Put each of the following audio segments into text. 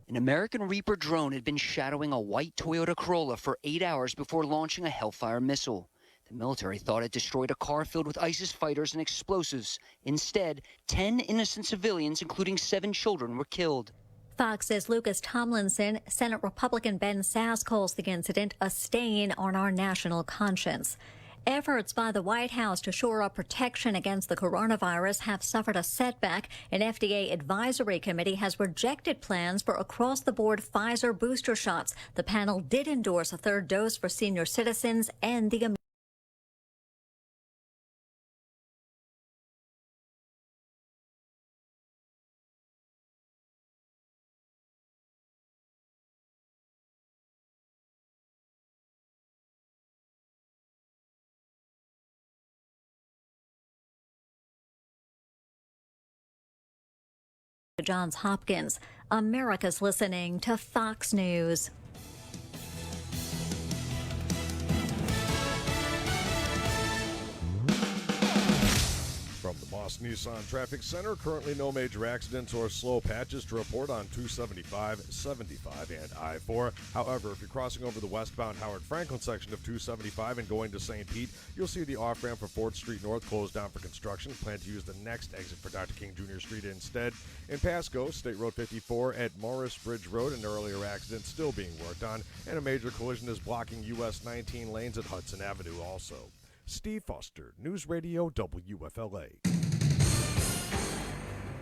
An American Reaper drone had been shadowing a white Toyota Corolla for 8 hours before launching a Hellfire missile. The military thought it destroyed a car filled with ISIS fighters and explosives. Instead, 10 innocent civilians, including 7 children, were killed. Fox says Lucas Tomlinson, Senate Republican Ben Sasse, calls the incident a stain on our national conscience. Efforts by the White House to shore up protection against the coronavirus have suffered a setback. An FDA advisory committee has rejected plans for across-the-board Pfizer booster shots. The panel did endorse a third dose for senior citizens and the Johns Hopkins. America's listening to Fox News. From the Moss Nissan Traffic Center, currently no major accidents or slow patches to report on 275, 75, and I-4. However, if you're crossing over the westbound Howard Franklin section of 275 and going to St. Pete, you'll see the off-ramp for 4th Street North closed down for construction. Plan to use the next exit for Dr. King Jr. Street instead. In Pasco, State Road 54 at Morris Bridge Road, an earlier accident still being worked on, and a major collision is blocking US 19 lanes at Hudson Avenue also. Steve Foster, News Radio WFLA.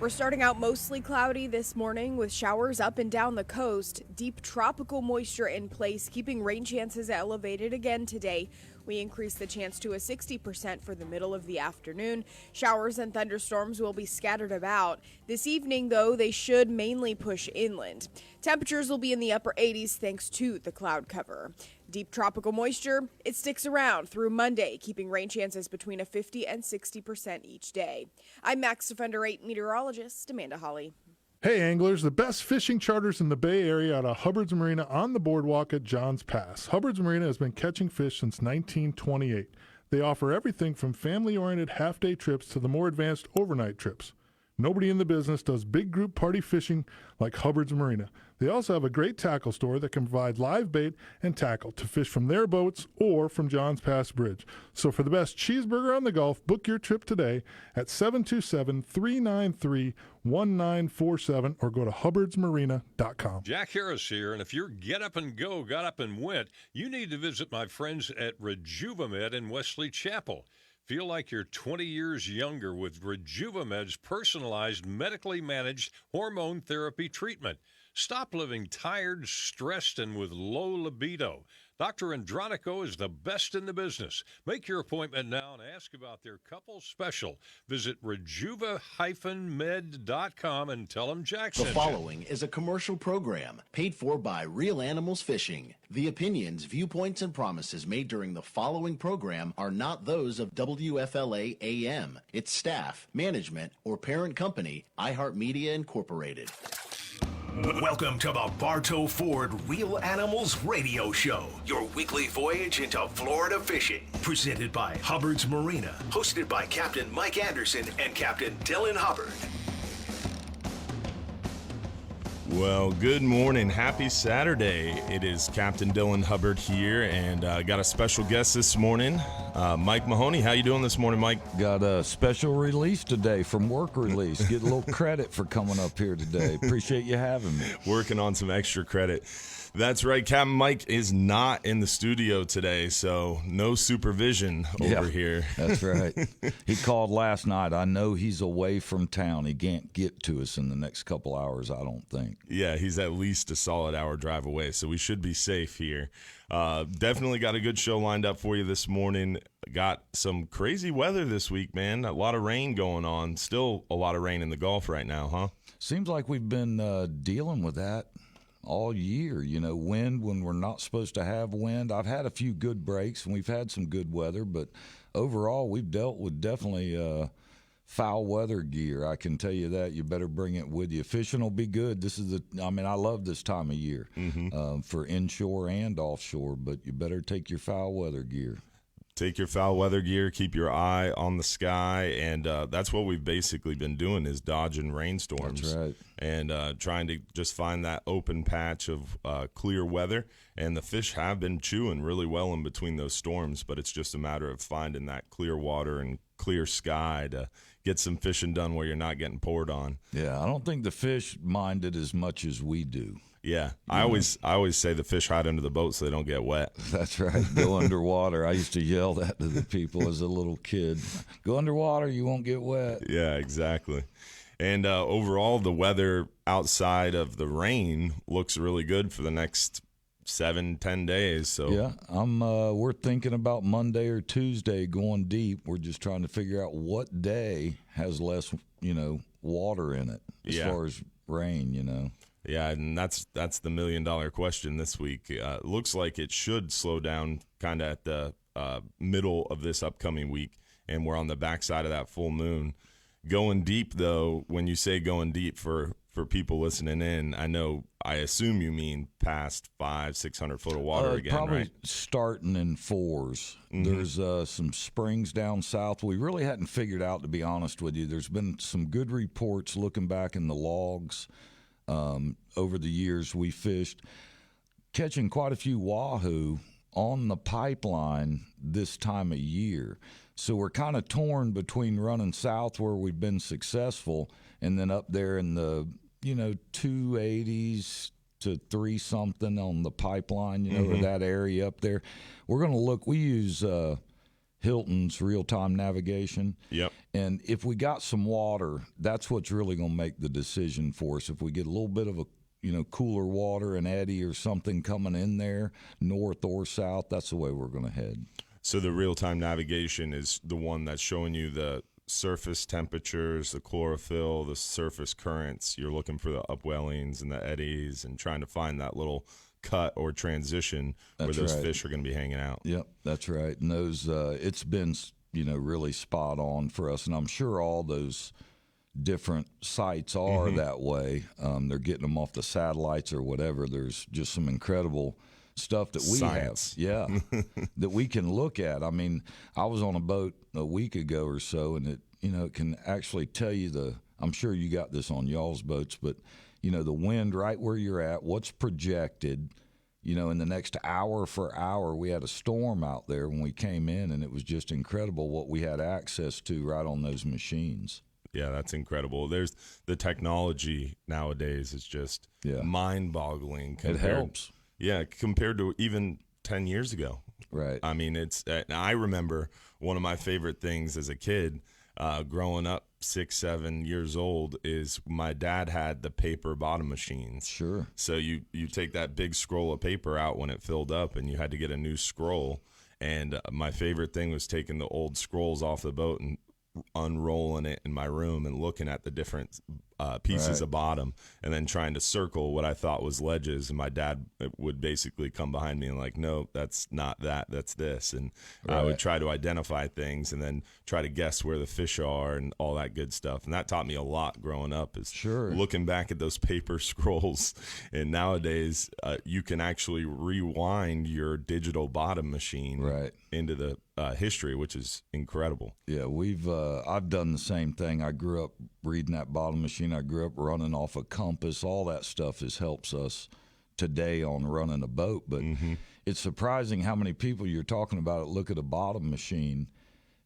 We're starting out mostly cloudy this morning with showers up and down the coast. Deep tropical moisture in place, keeping rain chances elevated again today. We increased the chance to a 60% for the middle of the afternoon. Showers and thunderstorms will be scattered about. This evening, though, they should mainly push inland. Temperatures will be in the upper 80s thanks to the cloud cover. Deep tropical moisture, it sticks around through Monday, keeping rain chances between a 50 and 60% each day. I'm Max Defender 8 meteorologist Amanda Hawley. Hey anglers, the best fishing charters in the Bay Area out of Hubbard's Marina on the boardwalk at Johns Pass. Hubbard's Marina has been catching fish since 1928. They offer everything from family-oriented half-day trips to the more advanced overnight trips. Nobody in the business does big group party fishing like Hubbard's Marina. They also have a great tackle store that can provide live bait and tackle to fish from their boats or from Johns Pass Bridge. So for the best cheeseburger on the Gulf, book your trip today at 727-393-1947 or go to hubbardsmarina.com. Jack Harris here, and if your get up and go got up and went, you need to visit my friends at Rejuvamed in Wesley Chapel. Feel like you're 20 years younger with Rejuvamed's personalized, medically managed hormone therapy treatment. Stop living tired, stressed, and with low libido. Dr. Andronico is the best in the business. Make your appointment now and ask about their couple special. Visit rejuva-med.com and tell them Jack sent you. The following is a commercial program paid for by Real Animals Fishing. The opinions, viewpoints, and promises made during the following program are not those of WFLA AM, its staff, management, or parent company, iHeartMedia Incorporated. Welcome to the Bartow Ford Real Animals Radio Show, your weekly voyage into Florida fishing. Presented by Hubbard's Marina, hosted by Captain Mike Anderson and Captain Dylan Hubbard. Well, good morning. Happy Saturday. It is Captain Dylan Hubbard here, and got a special guest this morning, Mike Mahoney. How you doing this morning, Mike? Got a special release today from work release. Get a little credit for coming up here today. Appreciate you having me. Working on some extra credit. That's right. Captain Mike is not in the studio today, so no supervision over here. That's right. He called last night. I know he's away from town. He can't get to us in the next couple hours, I don't think. Yeah, he's at least a solid hour drive away, so we should be safe here. Definitely got a good show lined up for you this morning. Got some crazy weather this week, man. A lot of rain going on. Still a lot of rain in the Gulf right now, huh? Seems like we've been dealing with that all year, wind when we're not supposed to have wind. I've had a few good breaks, and we've had some good weather, but overall we've dealt with definitely foul weather gear. I can tell you that. You better bring it with you. Fishing will be good. I love this time of year for inshore and offshore, but you better take your foul weather gear. take your foul weather gear, keep your eye on the sky, and that's what we've basically been doing is dodging rainstorms. That's right. And trying to just find that open patch of clear weather. And the fish have been chewing really well in between those storms, but it's just a matter of finding that clear water and clear sky to get some fishing done where you're not getting poured on. Yeah, I don't think the fish mind it as much as we do. Yeah, I always say the fish hide under the boat so they don't get wet. That's right. Go underwater. I used to yell that to the people as a little kid. Go underwater, you won't get wet. Yeah, exactly. And overall, the weather outside of the rain looks really good for the next 7-10 days. So yeah, we're thinking about Monday or Tuesday going deep. We're just trying to figure out what day has less, water in it as far as rain. Yeah, and that's the $1 million question this week. Looks like it should slow down kind of at the middle of this upcoming week, and we're on the backside of that full moon. Going deep, though, when you say going deep for people listening in, I assume you mean past 500-600 foot of water again, probably right? Starting in 4s. Mm-hmm. There's some springs down south. We really hadn't figured out, to be honest with you. There's been some good reports looking back in the logs over the years we fished, catching quite a few wahoo on the pipeline this time of year. So we're kind of torn between running south where we've been successful and then up there in the, 280s to 3-something on the pipeline, or that area up there. We're going to look. We use Hilton's real-time navigation. Yep. And if we got some water, that's what's really going to make the decision for us. If we get a little bit of a cooler water, an eddy or something coming in there, north or south, that's the way we're going to head. So the real-time navigation is the one that's showing you the surface temperatures, the chlorophyll, the surface currents. You're looking for the upwellings and the eddies and trying to find that little cut or transition where those fish are going to be hanging out. Yep, that's right. And those, it's been, really spot on for us. And I'm sure all those different sites are that way. They're getting them off the satellites or whatever. There's just some incredible stuff that we Science. have, that we can look at. I mean, I was on a boat a week ago or so, and it can actually tell you I'm sure you got this on y'all's boats, but the wind right where you're at, what's projected, in the next hour for hour. We had a storm out there when we came in, and it was just incredible what we had access to right on those machines. Yeah, that's incredible. There's the technology nowadays is just mind-boggling. It helps. Yeah, compared to even 10 years ago. Right. I mean, I remember one of my favorite things as a kid, growing up 6-7 years old, is my dad had the paper bottom machines. Sure. So you take that big scroll of paper out when it filled up, and you had to get a new scroll. And my favorite thing was taking the old scrolls off the boat and unrolling it in my room and looking at the different pieces of bottom and then trying to circle what I thought was ledges. And my dad would basically come behind me and like, no, that's not that, that's this. And I would try to identify things and then try to guess where the fish are and all that good stuff. And that taught me a lot growing up, is looking back at those paper scrolls. And nowadays you can actually rewind your digital bottom machine into the history, which is incredible. Yeah, I've done the same thing. I grew up reading that bottom machine. I grew up running off a compass. All that stuff helps us today on running a boat. But it's surprising how many people you're talking about look at a bottom machine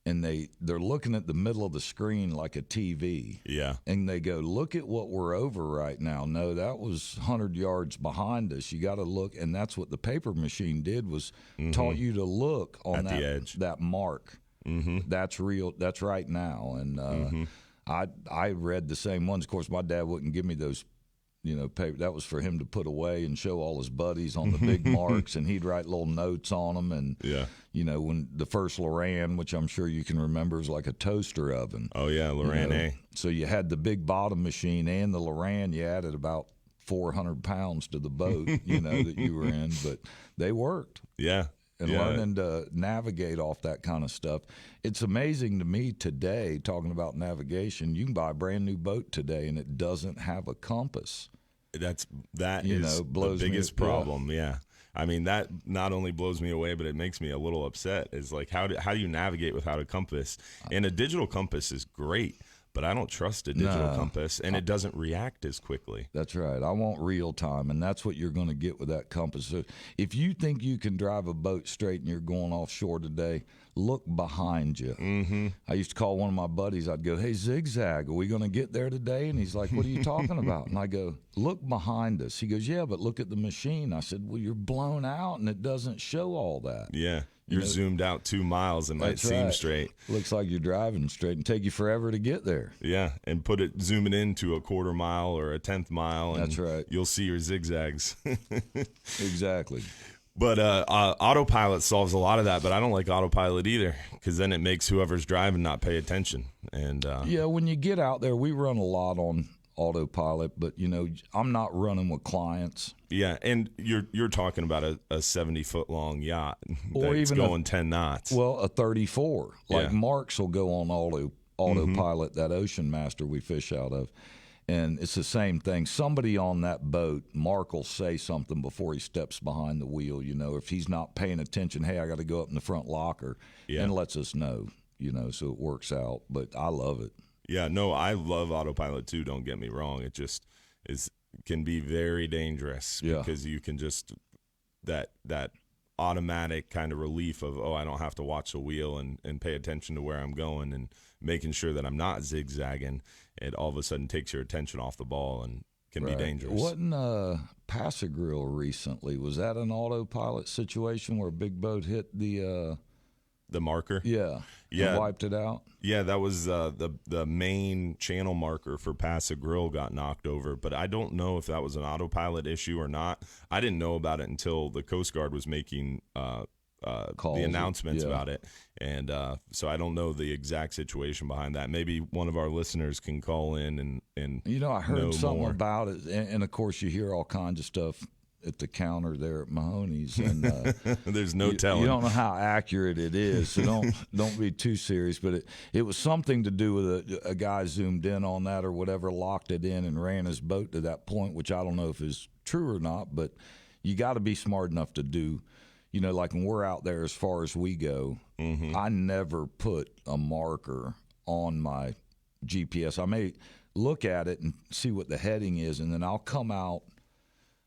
and they're looking at the middle of the screen like a TV. Yeah. And they go, look at what we're over right now. No, that was 100 yards behind us. You got to look, and that's what the paper machine did, was taught you to look on the edge. That mark. That's real. That's right now. And I read the same ones. Of course, my dad wouldn't give me those, paper. That was for him to put away and show all his buddies on the big marks, and he'd write little notes on them. And when the first Loran, which I'm sure you can remember, is like a toaster oven. Oh yeah, Loran A. So you had the big bottom machine and the Loran. You added about 400 pounds to the boat, that you were in, but they worked. Yeah. And learning to navigate off that kind of stuff. It's amazing to me today, talking about navigation, you can buy a brand new boat today and it doesn't have a compass. That is the biggest problem, I mean, that not only blows me away, but it makes me a little upset. Is like, how do you navigate without a compass? And a digital compass is great, but I don't trust a digital compass, and it doesn't react as quickly. That's right. I want real time, and that's what you're going to get with that compass. So if you think you can drive a boat straight and you're going offshore today, look behind you. Mm-hmm. I used to call one of my buddies. I'd go, "Hey, Zigzag, are we going to get there today?" And he's like, "What are you talking about?" And I go, "Look behind us." He goes, "Yeah, but look at the machine." I said, "Well, you're blown out, and it doesn't show all that." Yeah. You're zoomed out 2 miles and might seem straight. Looks like you're driving straight and take you forever to get there. Yeah, and zoom it into a quarter mile or a 10th mile, and that's right. You'll see your zigzags. Exactly. But autopilot solves a lot of that, but I don't like autopilot either, because then it makes whoever's driving not pay attention. And yeah, when you get out there, we run a lot on autopilot, but I'm not running with clients. Yeah, and you're talking about a 70-foot long yacht or that's even going 10 knots. Well, a 34. Like Mark's will go on autopilot, that Ocean Master we fish out of. And it's the same thing. Somebody on that boat, Mark will say something before he steps behind the wheel. If he's not paying attention, hey, I got to go up in the front locker, and lets us know, so it works out. But I love it. Yeah, no, I love autopilot too, don't get me wrong. It just can be very dangerous because you can just that automatic kind of relief of, I don't have to watch the wheel and pay attention to where I'm going and making sure that I'm not zigzagging. It all of a sudden takes your attention off the ball and can be dangerous. Wasn't Pass-A-Grille recently? Was that an autopilot situation where a big boat hit the marker? Yeah. And wiped it out? Yeah, that was the main channel marker for Pass-A-Grille got knocked over, but I don't know if that was an autopilot issue or not. I didn't know about it until the Coast Guard was making the announcements about it, and so I don't know the exact situation behind that. Maybe one of our listeners can call in and I heard something more about it, and of course you hear all kinds of stuff at the counter there at Mahoney's, and there's no telling. You don't know how accurate it is, so don't be too serious. But it was something to do with a guy zoomed in on that or whatever, locked it in and ran his boat to that point, which I don't know if is true or not. But you got to be smart enough to do. Like when we're out there, as far as we go, I never put a marker on my GPS. I may look at it and see what the heading is, and then I'll come out.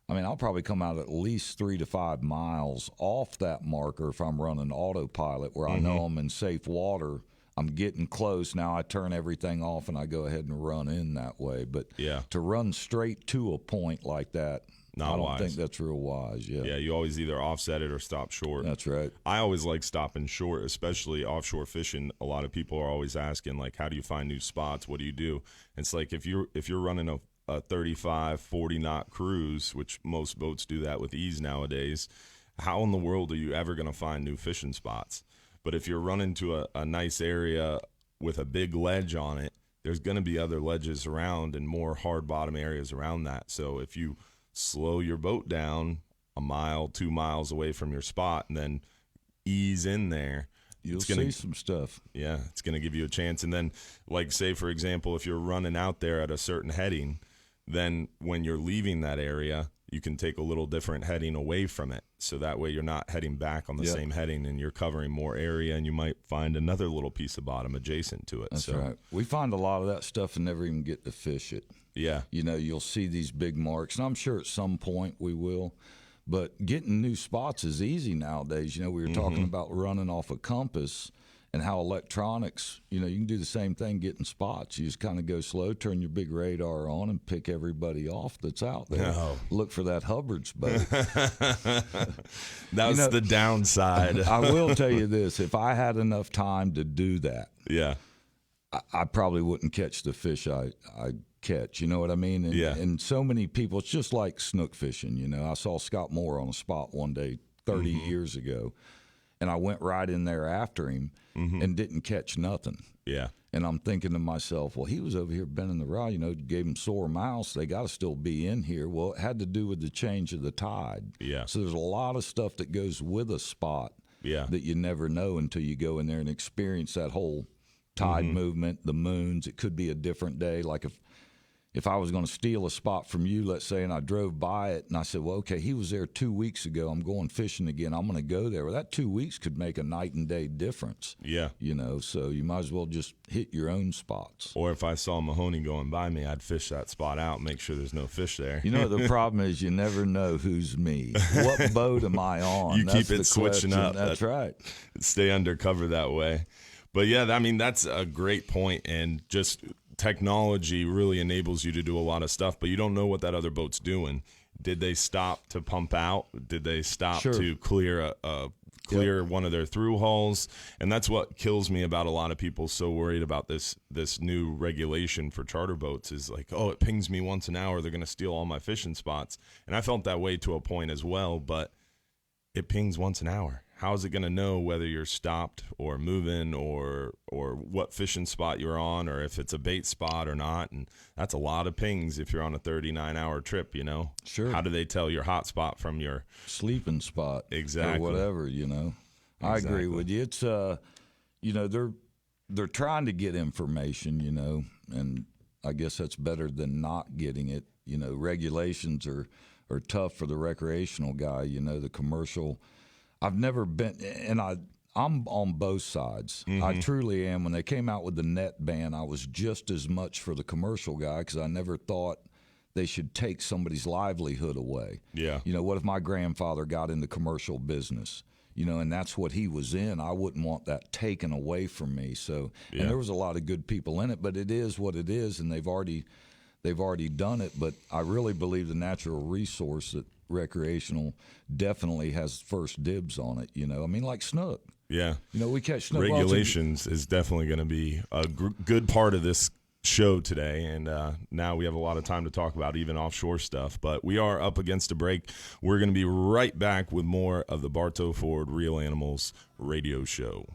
I'll probably come out at least 3 to 5 miles off that marker if I'm running autopilot, where I know I'm in safe water. I'm getting close. Now I turn everything off and I go ahead and run in that way. But to run straight to a point like that, I don't think that's real wise. Yeah, you always either offset it or stop short. That's right. I always like stopping short, especially offshore fishing. A lot of people are always asking, like, how do you find new spots? What do you do? It's like if you're running a 35, 40 knot cruise, which most boats do that with ease nowadays, how in the world are you ever going to find new fishing spots? But if you're running to a nice area with a big ledge on it, there's going to be other ledges around and more hard bottom areas around that. So if you slow your boat down a mile, 2 miles away from your spot, and then ease in there, you'll see some stuff. Yeah, it's going to give you a chance. And then, like, say, for example, if you're running out there at a certain heading, then when you're leaving that area, you can take a little different heading away from it. So that way you're not heading back on the same heading, and you're covering more area, and you might find another little piece of bottom adjacent to it. That's right. We find a lot of that stuff and never even get to fish it. Yeah. You'll see these big marks, and I'm sure at some point we will. But getting new spots is easy nowadays. We were talking about running off a compass and how electronics, you can do the same thing getting spots. You just kind of go slow, turn your big radar on, and pick everybody off that's out there. No. Look for that Hubbard's boat. That's the downside. I will tell you this. If I had enough time to do that, I probably wouldn't catch the fish I catch. You know what I mean? And so many people, it's just like snook fishing. I saw Scott Moore on a spot one day 30 years ago, and I went right in there after him and didn't catch nothing. Yeah. And I'm thinking to myself, well, he was over here bending the rod, gave him sore mouths. They got to still be in here. Well, it had to do with the change of the tide. Yeah. So there's a lot of stuff that goes with a spot that you never know until you go in there and experience that whole tide movement, the moons. It could be a different day. Like if if I was going to steal a spot from you, let's say, and I drove by it and I said, well, okay, he was there 2 weeks ago. I'm going fishing again. I'm going to go there. Well, that 2 weeks could make a night and day difference. Yeah. You know, so you might as well just hit your own spots. Or if I saw Mahoney going by me, I'd fish that spot out and make sure there's no fish there. You know, the problem is you never know who's me. What boat am I on? You That's keep it the switching question. up. That's right. Stay undercover that way. But, yeah, I mean, that's a great point. And just technology really enables you to do a lot of stuff, but you don't know what that other boat's doing. Did they stop to pump out? Did they stop to clear one of their through hulls? And that's what kills me about a lot of people so worried about this new regulation for charter boats is like, oh, it pings me once an hour, they're going to steal all my fishing spots. And I felt that way to a point as well, but it pings once an hour. How is it going to know whether you're stopped or moving or what fishing spot you're on or if it's a bait spot or not? And that's a lot of pings if you're on a 39-hour trip, you know? Sure. How do they tell your hot spot from your sleeping spot? Exactly. Or whatever, you know? I agree with you. It's, you know, they're trying to get information, you know, and I guess that's better than not getting it. You know, regulations are tough for the recreational guy, you know, the commercial. I've never been, and I'm on both sides. Mm-hmm. I truly am. When they came out with the net ban, I was just as much for the commercial guy because I never thought they should take somebody's livelihood away. Yeah. You know, what if my grandfather got into commercial business? You know, and that's what he was in. I wouldn't want that taken away from me. So, and there was a lot of good people in it, but it is what it is, and they've already done it. But I really believe the natural resource that recreational definitely has first dibs on it. You know, I mean, like snook. Yeah. You know, we catch snook. Regulations is definitely going to be a good part of this show today, and now we have a lot of time to talk about even offshore stuff, but we are up against a break. We're going to be right back with more of the Bartow Ford Real Animals radio show.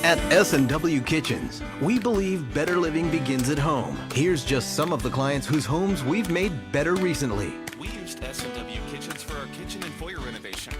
At S&W Kitchens, we believe better living begins at home. Here's just some of the clients whose homes we've made better recently. We used S&W Kitchens for our kitchen and foyer renovation.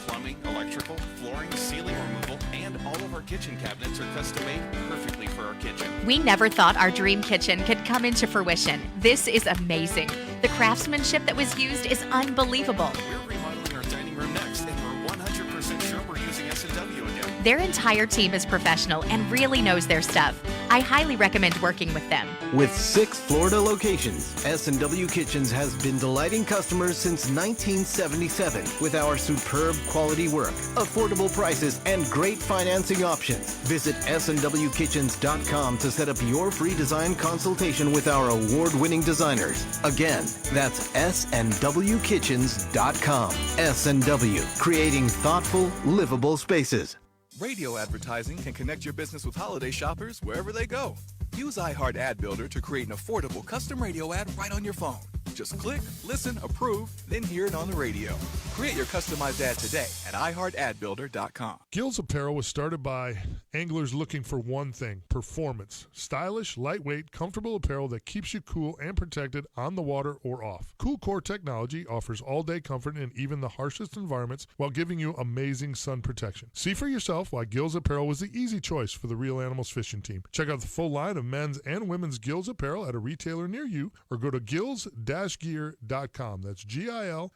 Plumbing, electrical, flooring, ceiling removal, and all of our kitchen cabinets are custom made perfectly for our kitchen. We never thought our dream kitchen could come into fruition. This is amazing. The craftsmanship that was used is unbelievable. We're remodeling our dining room next, and we're 100% sure we're using S&W again. Their entire team is professional and really knows their stuff. I highly recommend working with them. With 6 Florida locations, S&W Kitchens has been delighting customers since 1977 with our superb quality work, affordable prices, and great financing options. Visit snwkitchens.com to set up your free design consultation with our award-winning designers. Again, that's snwkitchens.com. S&W, creating thoughtful, livable spaces. Radio advertising can connect your business with holiday shoppers wherever they go. Use iHeart Ad Builder to create an affordable custom radio ad right on your phone. Just click, listen, approve, then hear it on the radio. Create your customized ad today at iHeartAdBuilder.com. Gills Apparel was started by anglers looking for one thing: performance. Stylish, lightweight, comfortable apparel that keeps you cool and protected on the water or off. Cool Core technology offers all-day comfort in even the harshest environments while giving you amazing sun protection. See for yourself why Gills Apparel was the easy choice for the Real Animals fishing team. Check out the full line of men's and women's Gills Apparel at a retailer near you or go to gills-gear.com. That's GILLZ-gear.com.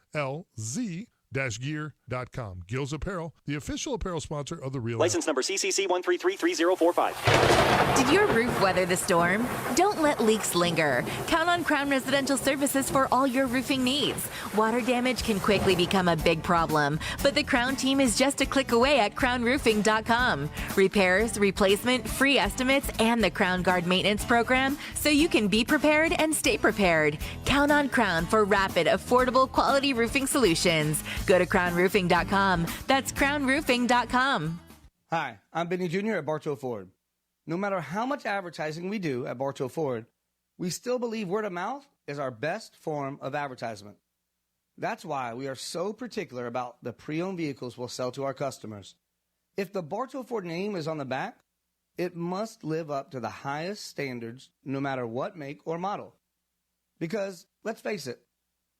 Gills Apparel, the official apparel sponsor of the Real License number CCC 1333045. Did your roof weather the storm? Don't let leaks linger. Count on Crown Residential Services for all your roofing needs. Water damage can quickly become a big problem, but the Crown team is just a click away at crownroofing.com. Repairs, replacement, free estimates, and the Crown Guard maintenance program, so you can be prepared and stay prepared. Count on Crown for rapid, affordable, quality roofing solutions. Go to crownroofing.com. That's crownroofing.com. Hi, I'm Benny Jr. at Bartow Ford. No matter how much advertising we do at Bartow Ford, we still believe word of mouth is our best form of advertisement. That's why we are so particular about the pre-owned vehicles we'll sell to our customers. If the Bartow Ford name is on the back, it must live up to the highest standards no matter what make or model. Because, let's face it,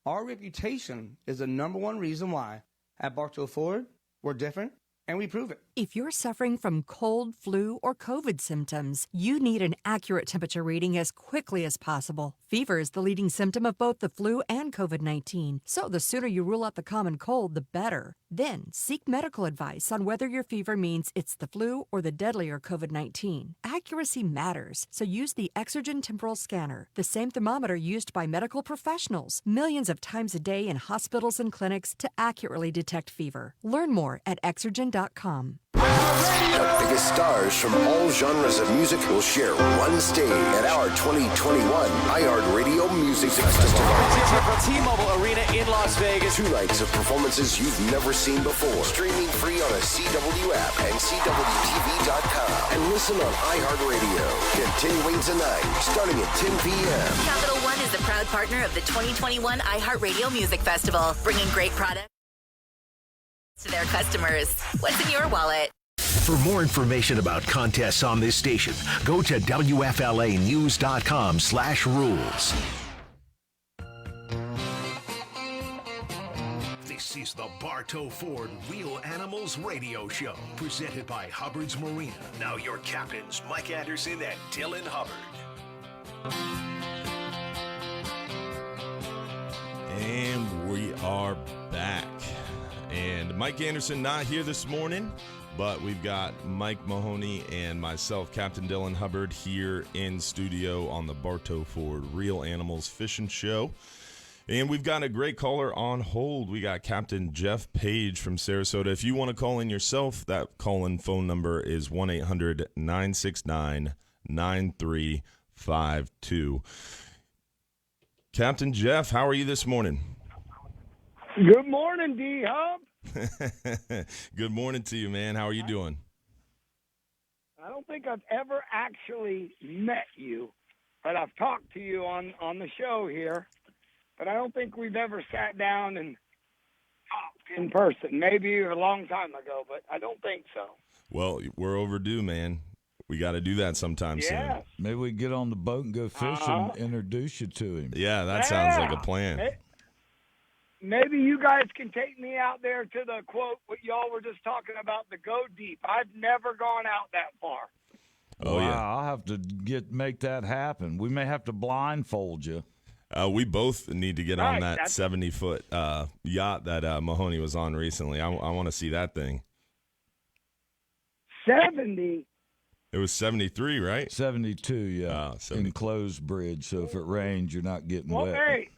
our reputation is the number one reason why at Bartow Ford we're different, and we prove it. If you're suffering from cold, flu, or COVID symptoms, you need an accurate temperature reading as quickly as possible. Fever is the leading symptom of both the flu and COVID-19, so the sooner you rule out the common cold, the better. Then, seek medical advice on whether your fever means it's the flu or the deadlier COVID-19. Accuracy matters, so use the Exergen Temporal Scanner, the same thermometer used by medical professionals millions of times a day in hospitals and clinics to accurately detect fever. Learn more at Exergen.com. The biggest stars from all genres of music will share one stage at our 2021 iHeartRadio Music Festival. From T-Mobile Arena in Las Vegas. 2 nights of performances you've never seen before. Streaming free on a CW app and CWTV.com. And listen on iHeartRadio. Continuing tonight, starting at 10 p.m. Capital One is the proud partner of the 2021 iHeartRadio Music Festival, bringing great products to their customers. What's in your wallet? For more information about contests on this station, go to WFLAnews.com/rules. This is the Bartow Ford Real Animals Radio Show, presented by Hubbard's Marina. Now your captains, Mike Anderson and Dylan Hubbard. And we are back. And Mike Anderson not here this morning, but we've got Mike Mahoney and myself, Captain Dylan Hubbard, here in studio on the Bartow Ford Real Animals Fishing Show. And we've got a great caller on hold. We got Captain Jeff Page from Sarasota. If you want to call in yourself, that call-in phone number is 1-800-969-9352. Captain Jeff, how are you this morning? Good morning, D-Hub. Good morning to you, man. How are you doing? I don't think I've ever actually met you, but I've talked to you on the show here. But I don't think we've ever sat down and talked in person. Maybe a long time ago, but I don't think so. Well, we're overdue, man. We got to do that sometime soon. Maybe we get on the boat and go fishing and introduce you to him. Yeah, that sounds like a plan. Maybe you guys can take me out there to the quote, what y'all were just talking about, the go deep. I've never gone out that far. Oh, yeah. I'll have to make that happen. We may have to blindfold you. We both need to get on that 70-foot yacht that Mahoney was on recently. I want to see that thing. 70? It was 73, right? 72, yeah. Enclosed bridge, so if it rains, you're not getting wet. Hey,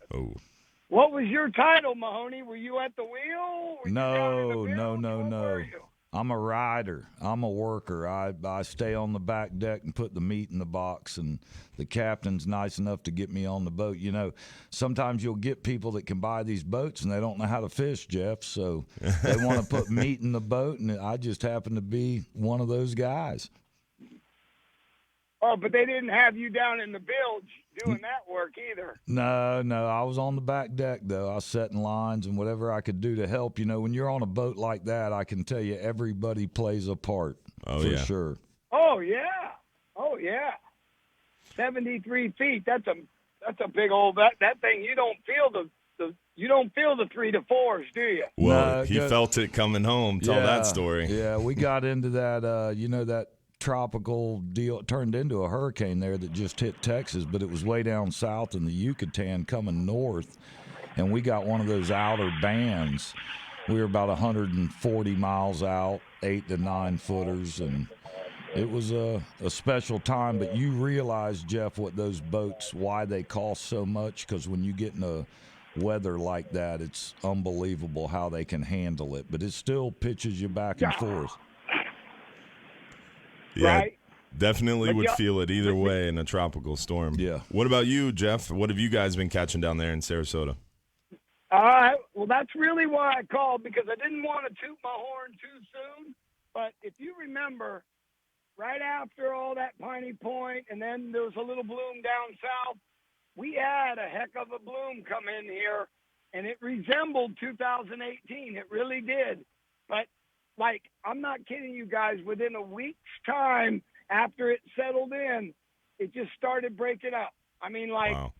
what was your title, Mahoney? Were you at the wheel? No. I'm a rider. I'm a worker. I stay on the back deck and put the meat in the box, and the captain's nice enough to get me on the boat. You know, sometimes you'll get people that can buy these boats, and they don't know how to fish, Jeff, so they want to put meat in the boat, and I just happen to be one of those guys. Oh, but they didn't have you down in the bilge doing that work either. No. I was on the back deck, though. I was setting lines and whatever I could do to help. You know, when you're on a boat like that, I can tell you everybody plays a part for sure. Oh, yeah. 73 feet. That's a big old that thing. You don't feel the 3 to 4s, do you? Well, he felt it coming home. Tell that story. Yeah, we got into that. That tropical deal turned into a hurricane there that just hit Texas, but it was way down south in the Yucatan coming north, and we got one of those outer bands. We were about 140 miles out, 8 to 9 footers, and it was a special time. But you realize, Jeff, what those boats, why they cost so much, because when you get in a weather like that, it's unbelievable how they can handle it, but it still pitches you back and forth. Yeah, right? Definitely would feel it either way in a tropical storm. Yeah. What about you, Jeff? What have you guys been catching down there in Sarasota? Well, that's really why I called, because I didn't want to toot my horn too soon. But if you remember, right after all that Piney Point, and then there was a little bloom down south, we had a heck of a bloom come in here, and it resembled 2018. It really did. But like, I'm not kidding you guys, within a week's time after it settled in, it just started breaking up. I mean, like, Wow.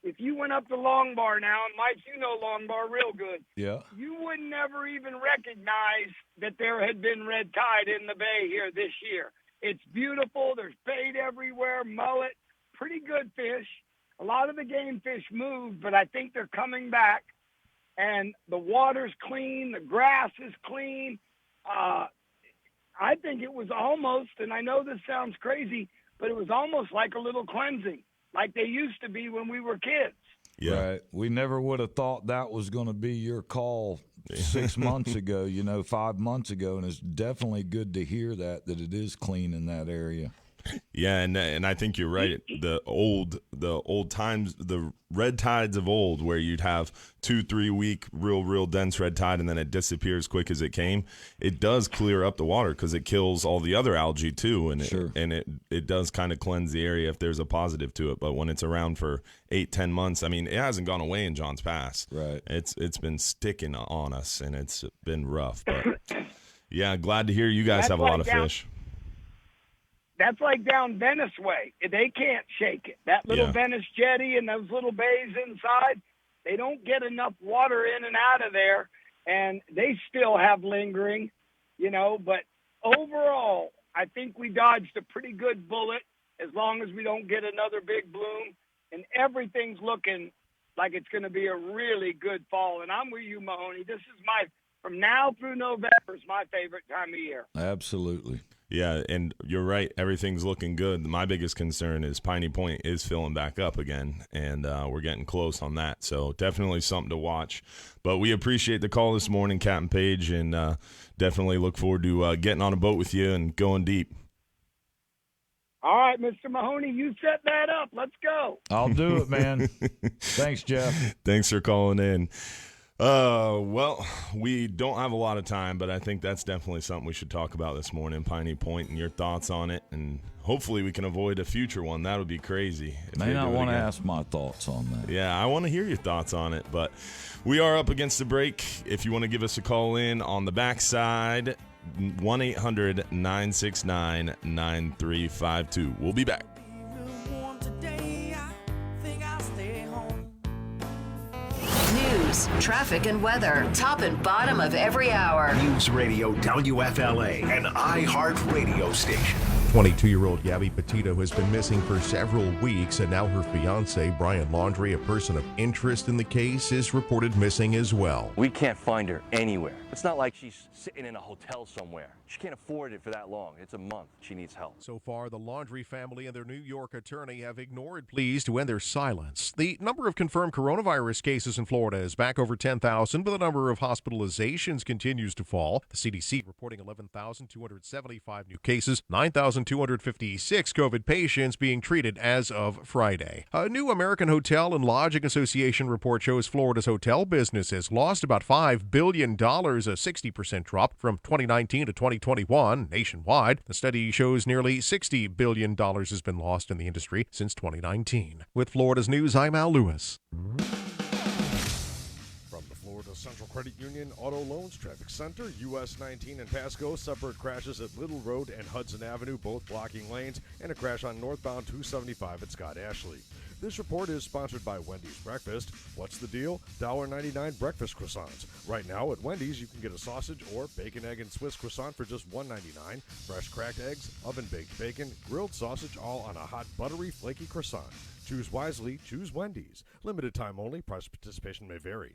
if you went up to Long Bar now, and Mike, you know Long Bar real good, Yeah. you would never even recognize that there had been red tide in the bay here this year. It's beautiful. There's bait everywhere, mullet, pretty good fish. A lot of the game fish moved, but I think they're coming back. And the water's clean. The grass is clean. I think it was almost, and I know this sounds crazy, but it was almost like a little cleansing, like they used to be when we were kids. Yeah. Right. We never would have thought that was going to be your call 6 months ago, 5 months ago, and it's definitely good to hear that it is clean in that area. Yeah, and I think you're right. The old times, the red tides of old, where you'd have 2-3 week real dense red tide, and then it disappears quick as it came. It does clear up the water because it kills all the other algae too, and it does kind of cleanse the area if there's a positive to it. But when it's around for 8-10 months, I mean, it hasn't gone away in Johns Pass. Right. It's been sticking on us, and it's been rough. But yeah, glad to hear you guys have a lot of fish. That's like down Venice way. They can't shake it. That little Venice jetty and those little bays inside, they don't get enough water in and out of there, and they still have lingering, But overall, I think we dodged a pretty good bullet as long as we don't get another big bloom, and everything's looking like it's going to be a really good fall. And I'm with you, Mahoney. This is from now through November is my favorite time of year. Absolutely. Yeah, and you're right. Everything's looking good. My biggest concern is Piney Point is filling back up again, and we're getting close on that. So definitely something to watch. But we appreciate the call this morning, Captain Page, and definitely look forward to getting on a boat with you and going deep. All right, Mr. Mahoney, you set that up. Let's go. I'll do it, man. Thanks, Jeff. Thanks for calling in. Well, we don't have a lot of time, but I think that's definitely something we should talk about this morning, Piney Point, and your thoughts on it, and hopefully we can avoid a future one. That would be crazy. May not want to ask my thoughts on that. Yeah, I want to hear your thoughts on it, but we are up against the break. If you want to give us a call in on the backside, 1-800-969-9352. We'll be back. News, traffic, and weather. Top and bottom of every hour. News Radio WFLA, an iHeart radio station. 22-year-old Gabby Petito has been missing for several weeks, and now her fiance, Brian Laundrie, a person of interest in the case, is reported missing as well. We can't find her anywhere. It's not like she's sitting in a hotel somewhere. She can't afford it for that long. It's a month. She needs help. So far, the Laundrie family and their New York attorney have ignored pleas to end their silence. The number of confirmed coronavirus cases in Florida is back over 10,000, but the number of hospitalizations continues to fall. The CDC reporting 11,275 new cases, 9,256 COVID patients being treated as of Friday. A new American Hotel and Lodging Association report shows Florida's hotel business has lost about $5 billion, a 60% drop from 2019 to 2021 nationwide. The study shows nearly $60 billion has been lost in the industry since 2019. With Florida's News, I'm Al Lewis. From the Florida Central Credit Union Auto Loans Traffic Center, US 19 and Pasco, separate crashes at Little Road and Hudson Avenue, both blocking lanes, and a crash on northbound 275 at Scott Ashley. This report is sponsored by Wendy's Breakfast. What's the deal? $1.99 breakfast croissants. Right now at Wendy's, you can get a sausage or bacon, egg, and Swiss croissant for just $1.99. Fresh cracked eggs, oven-baked bacon, grilled sausage, all on a hot, buttery, flaky croissant. Choose wisely. Choose Wendy's. Limited time only. Price participation may vary.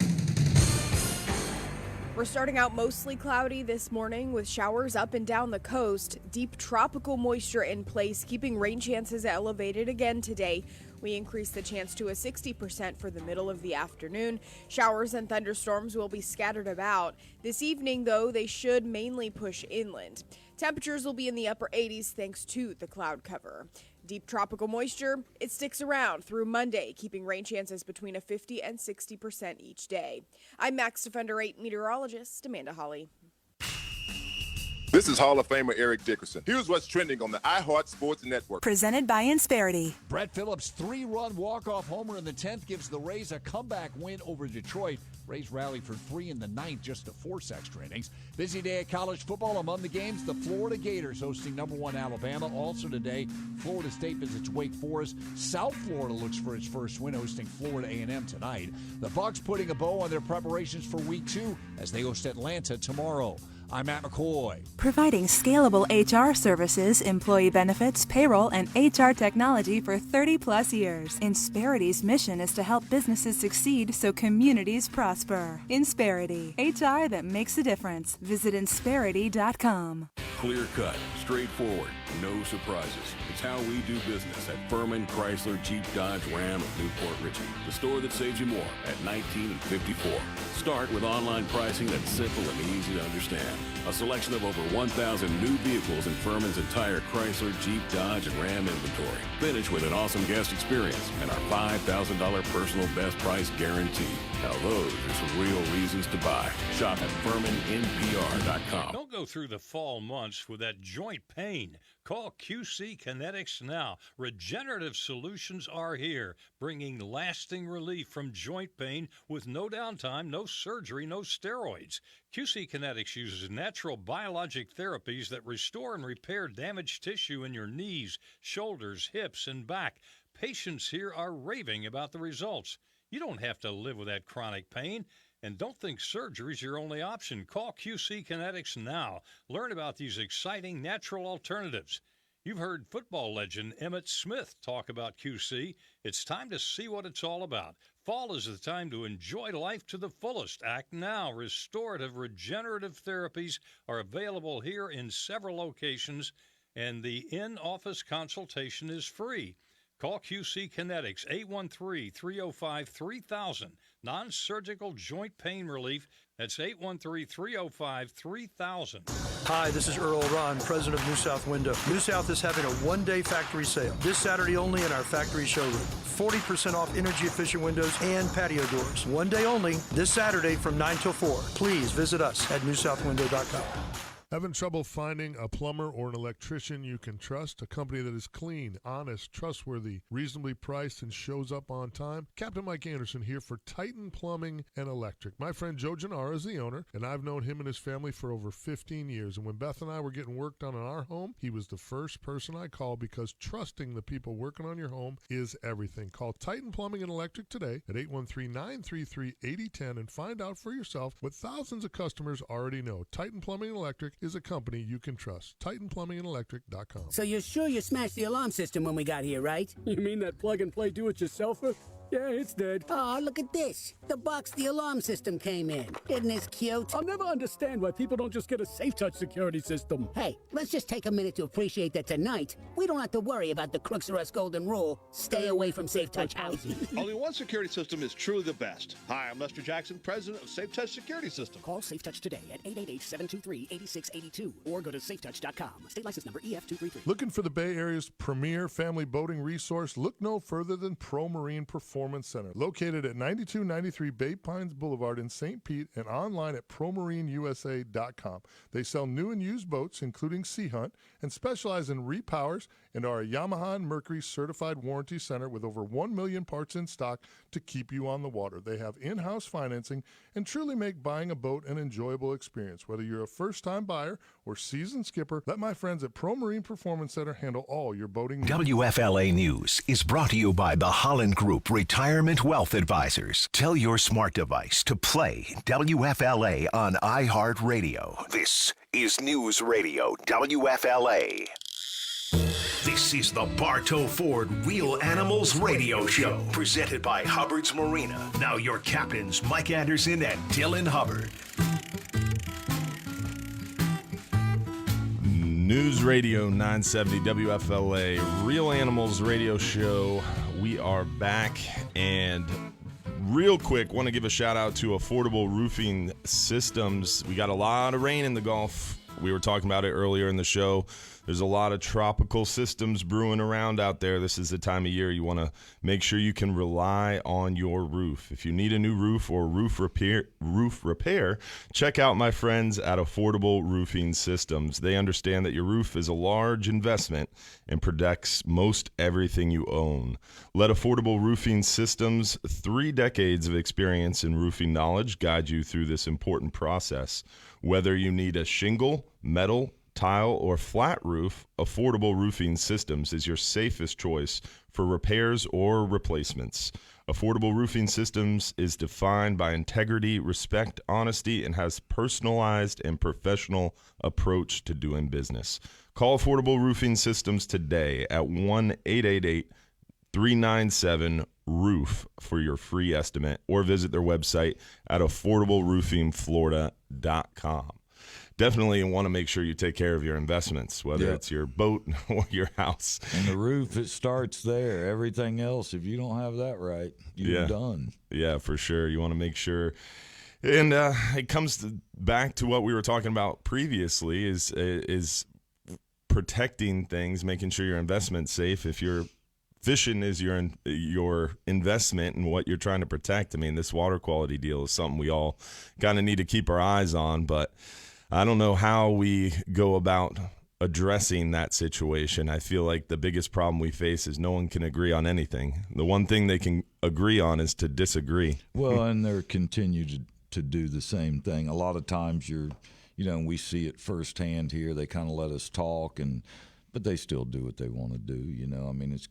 We're starting out mostly cloudy this morning with showers up and down the coast. Deep tropical moisture in place, keeping rain chances elevated again today. We increased the chance to a 60% for the middle of the afternoon. Showers and thunderstorms will be scattered about. This evening, though, they should mainly push inland. Temperatures will be in the upper 80s thanks to the cloud cover. Deep tropical moisture, it sticks around through Monday, keeping rain chances between a 50 and 60% each day. I'm Max Defender 8 meteorologist Amanda Hawley. This is Hall of Famer Eric Dickerson. Here's what's trending on the iHeart Sports Network. Presented by Insperity. Brett Phillips' 3-run walk-off homer in the 10th gives the Rays a comeback win over Detroit. Rays rallied for 3 in the 9th, just to force extra innings. Busy day at college football. Among the games, the Florida Gators hosting #1 Alabama. Also today, Florida State visits Wake Forest. South Florida looks for its first win, hosting Florida A&M tonight. The Bucs putting a bow on their preparations for Week 2 as they host Atlanta tomorrow. I'm Matt McCoy. Providing scalable HR services, employee benefits, payroll, and HR technology for 30-plus years. Insperity's mission is to help businesses succeed so communities prosper. Insperity, HR that makes a difference. Visit Insperity.com. Clear cut, straightforward, no surprises. It's how we do business at Furman, Chrysler, Jeep, Dodge, Ram of Newport Richey. The store that saves you more at 19 and 54. Start with online pricing that's simple and easy to understand. A selection of over 1,000 new vehicles in Furman's entire Chrysler, Jeep, Dodge, and Ram inventory. Finish with an awesome guest experience and our $5,000 personal best price guarantee. Now those are some real reasons to buy. Shop at FurmanNPR.com. Don't go through the fall months with that joint pain. Call QC Kinetics now. Regenerative solutions are here, bringing lasting relief from joint pain with no downtime, no surgery, no steroids. QC Kinetics uses natural biologic therapies that restore and repair damaged tissue in your knees, shoulders, hips, and back. Patients here are raving about the results. You don't have to live with that chronic pain. And don't think surgery is your only option. Call QC Kinetics now. Learn about these exciting natural alternatives. You've heard football legend Emmitt Smith talk about QC. It's time to see what it's all about. Fall is the time to enjoy life to the fullest. Act now. Restorative, regenerative therapies are available here in several locations, and the in-office consultation is free. Call QC Kinetics, 813-305-3000. Non-surgical joint pain relief. That's 813-305-3000. Hi, this is Earl Ron, president of New South Window. New South is having a one-day factory sale this Saturday only in our factory showroom. 40% off energy-efficient windows and patio doors. One day only, this Saturday from 9 till 4. Please visit us at newsouthwindow.com. Having trouble finding a plumber or an electrician you can trust? A company that is clean, honest, trustworthy, reasonably priced, and shows up on time? Captain Mike Anderson here for Titan Plumbing and Electric. My friend Joe Gennaro is the owner, and I've known him and his family for over 15 years. And when Beth and I were getting work done on our home, he was the first person I called because trusting the people working on your home is everything. Call Titan Plumbing and Electric today at 813-933-8010 and find out for yourself what thousands of customers already know. Titan Plumbing and Electric is a company you can trust. TitanPlumbingandElectric.com. So you're sure you smashed the alarm system when we got here, right? You mean that plug-and-play do-it-yourselfer? Yeah, it's dead. Oh, look at this. The box the alarm system came in. Isn't this cute? I'll never understand why people don't just get a Safe Touch security system. Hey, let's just take a minute to appreciate that tonight, we don't have to worry about the Crooks R Us golden rule. Stay away from Safe Touch houses. Only one security system is truly the best. Hi, I'm Lester Jackson, president of Safe Touch Security System. Call Safe Touch today at 888-723-8682 or go to safetouch.com. State license number EF233. Looking for the Bay Area's premier family boating resource? Look no further than Pro Marine Performance Center, located at 9293 Bay Pines Boulevard in St. Pete and online at ProMarineUSA.com. They sell new and used boats, including Sea Hunt, and specialize in repowers and are a Yamaha and Mercury certified warranty center with over 1 million parts in stock to keep you on the water. They have in-house financing and truly make buying a boat an enjoyable experience. Whether you're a first-time buyer or seasoned skipper, let my friends at Pro Marine Performance Center handle all your boating needs. WFLA News is brought to you by the Holland Group Retirement Wealth Advisors. Tell your smart device to play WFLA on iHeartRadio. This is News Radio WFLA. This is the Bartow Ford Real Animals Radio Show, presented by Hubbard's Marina. Now your captains, Mike Anderson and Dylan Hubbard. News Radio 970 WFLA Real Animals Radio Show. We are back, and real quick, want to give a shout out to Affordable Roofing Systems. We got a lot of rain in the Gulf. We were talking about it earlier in the show. There's a lot of tropical systems brewing around out there. This is the time of year you want to make sure you can rely on your roof. If you need a new roof or roof repair, check out my friends at Affordable Roofing Systems. They understand that your roof is a large investment and protects most everything you own. Let Affordable Roofing Systems' 3 decades of experience in roofing knowledge guide you through this important process. Whether you need a shingle, metal, tile, or flat roof, Affordable Roofing Systems is your safest choice for repairs or replacements. Affordable Roofing Systems is defined by integrity, respect, honesty, and has personalized and professional approach to doing business. Call Affordable Roofing Systems today at 1-888-397-ROOF for your free estimate, or visit their website at affordableroofingflorida.com. Definitely want to make sure you take care of your investments, whether it's your boat or your house. And the roof, it starts there. Everything else, if you don't have that right, you're done. Yeah, for sure. You want to make sure. And it comes back to what we were talking about previously is protecting things, making sure your investment's safe. If your fishing is your investment and what you're trying to protect, I mean, this water quality deal is something we all kind of need to keep our eyes on, but I don't know how we go about addressing that situation. I feel like the biggest problem we face is no one can agree on anything. The one thing they can agree on is to disagree. Well, and they're continue to do the same thing. A lot of times we see it firsthand here. They kind of let us talk, but they still do what they want to do. I mean, it's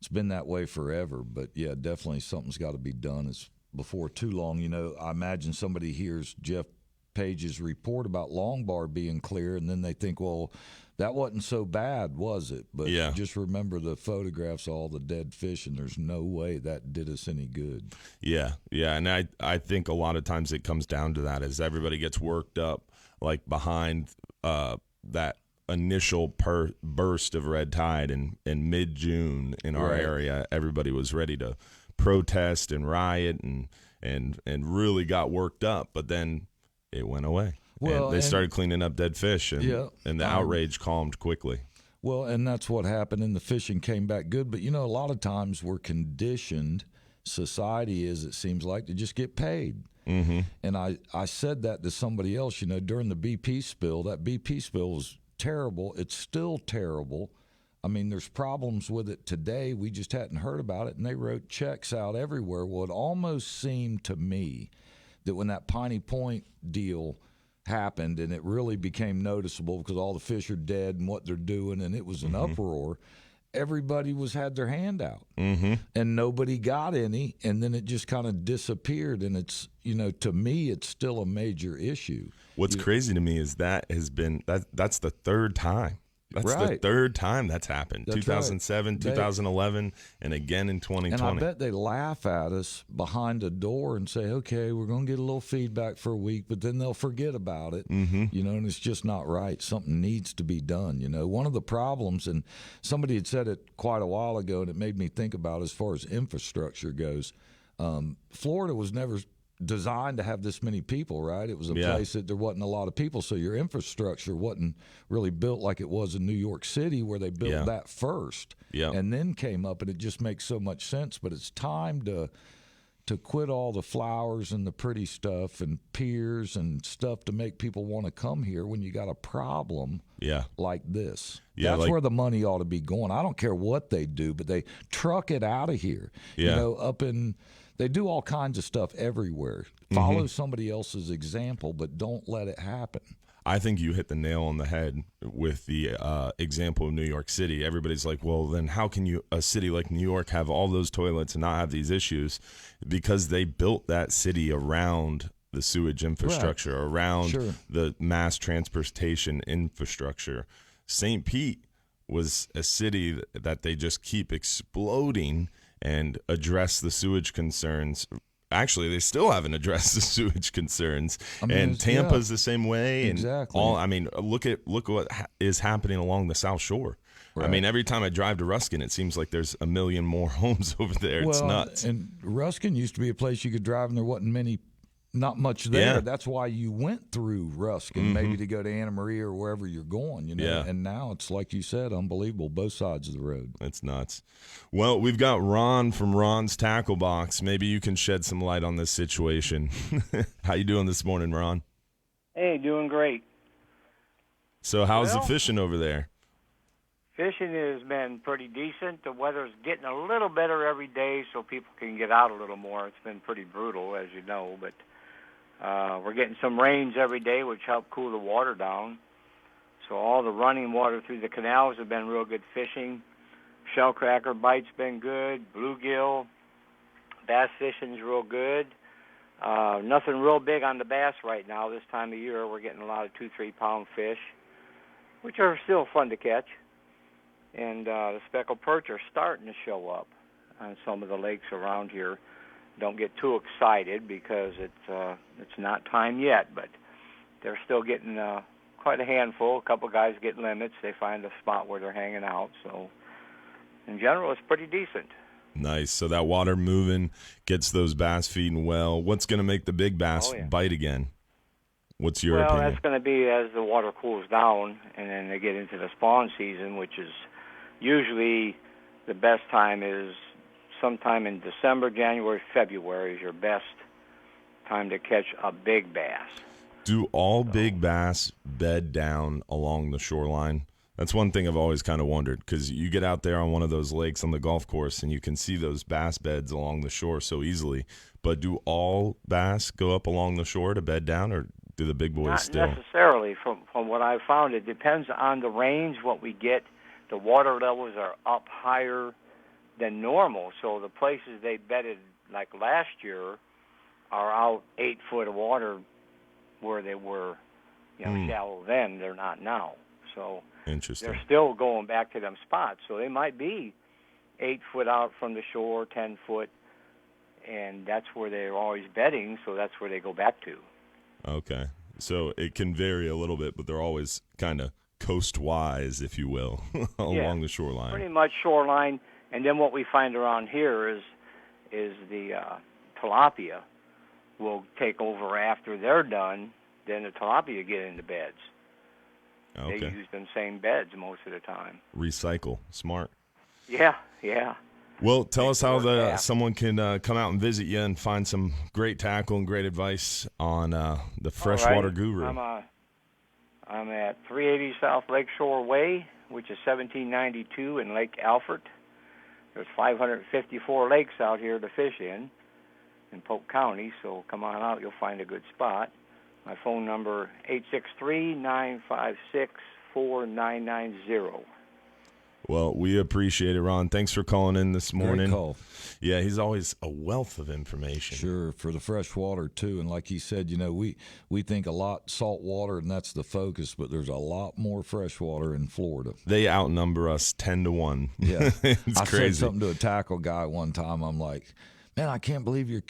been that way forever. But yeah, definitely something's got to be done. It's before too long. I imagine somebody hears Jeff Page's report about Longbar being clear, and then they think, well, that wasn't so bad, was it? But just remember the photographs of all the dead fish, and there's no way that did us any good. Yeah, and I think a lot of times it comes down to that, is everybody gets worked up like behind that initial burst of red tide in mid-June in our area. Everybody was ready to protest and riot and really got worked up, but then it went away. Well, and they started cleaning up dead fish, and the outrage calmed quickly. Well, and that's what happened, and the fishing came back good. But, a lot of times we're conditioned, society is, it seems like, to just get paid. Mm-hmm. And I said that to somebody else, during the BP spill. That BP spill was terrible. It's still terrible. I mean, there's problems with it today. We just hadn't heard about it, and they wrote checks out everywhere. Well, it almost seemed to me that when that Piney Point deal happened and it really became noticeable because all the fish are dead and what they're doing, and it was an uproar, everybody had their hand out, and nobody got any, and then it just kind of disappeared. And it's, to me, it's still a major issue. What's crazy to me is that's the third time. That's the third time that's happened. That's 2007, right. 2011, and again in 2020. And I bet they laugh at us behind a door and say, okay, we're going to get a little feedback for a week, but then they'll forget about it, and it's just not right. Something needs to be done. One of the problems, and somebody had said it quite a while ago, and it made me think about as far as infrastructure goes, Florida was never designed to have this many people, right? It was a place that there wasn't a lot of people, so your infrastructure wasn't really built like it was in New York City, where they built that first and then came up, and it just makes so much sense. But it's time to quit all the flowers and the pretty stuff and piers and stuff to make people want to come here when you got a problem like this. That's where the money ought to be going. I don't care what they do, but they truck it out of here. They do all kinds of stuff everywhere. Follow somebody else's example, but don't let it happen. I think you hit the nail on the head with the example of New York City. Everybody's like, well, then how can a city like New York have all those toilets and not have these issues? Because they built that city around the sewage infrastructure, around the mass transportation infrastructure. St. Pete was a city that they just keep exploding and address the sewage concerns. Actually, they still haven't addressed the sewage concerns. And Tampa's the same way. Exactly. And look what is happening along the South Shore. Right. I mean, every time I drive to Ruskin, it seems like there's a million more homes over there. It's nuts. And Ruskin used to be a place you could drive, and there wasn't many not much there. Yeah. That's why you went through Ruskin, maybe to go to Anna Maria or wherever you're going, you know. Yeah. And now it's, like you said, unbelievable, both sides of the road. It's nuts. Well, we've got Ron from Ron's Tackle Box. Maybe you can shed some light on this situation. How you doing this morning, Ron? Hey, doing great. So how's the Well, fishing over there? Fishing has been pretty decent. The weather's getting a little better every day so people can get out a little more. It's been pretty brutal, as you know, but we're getting some rains every day, which help cool the water down. So all the running water through the canals have been real good fishing. Shellcracker bite's been good. Bluegill, bass fishing's real good. Nothing real big on the bass right now. This time of year, we're getting a lot of 2-3 pound fish, which are still fun to catch. And the speckled perch are starting to show up on some of the lakes around here. Don't get too excited because it's not time yet, but they're still getting quite a handful. A couple guys get limits. They find a spot where they're hanging out. So in general, it's pretty decent. Nice. So that water moving gets those bass feeding well. What's going to make the big bass bite again? What's your opinion? That's going to be as the water cools down, and then they get into the spawn season, which is usually the best time is sometime in December, January, February is your best time to catch a big bass. Do all big bass bed down along the shoreline? That's one thing I've always kind of wondered, because you get out there on one of those lakes on the golf course and you can see those bass beds along the shore so easily. But do all bass go up along the shore to bed down, or do the big boys Not still? necessarily. From what I've found, it depends on the range, what we get. The water levels are up higher than normal. So the places they bedded like last year are out 8 foot of water where they were, shallow then. They're not now. So interesting. They're still going back to them spots. So they might be 8 foot out from the shore, 10 foot, and that's where they're always bedding. So that's where they go back to. Okay. So it can vary a little bit, but they're always kind of coast-wise, if you will, along the shoreline. Pretty much shoreline. And then what we find around here is the tilapia will take over after they're done. Then the tilapia get into beds. Okay. They use them same beds most of the time. Recycle. Smart. Yeah. Well, tell us how someone can come out and visit you and find some great tackle and great advice on the Freshwater Guru. I'm at 380 South Lakeshore Way, which is 1792 in Lake Alfred. There's 554 lakes out here to fish in Polk County, so come on out. You'll find a good spot. My phone number, 863-956-4990. Well, we appreciate it, Ron. Thanks for calling in this morning. Great call. Yeah, he's always a wealth of information. Sure, for the fresh water, too. And like he said, we think a lot salt water, and that's the focus, but there's a lot more fresh water in Florida. They outnumber us 10-1. Yeah. It's I crazy. said something to a tackle guy one time. I'm like, man, I can't believe you're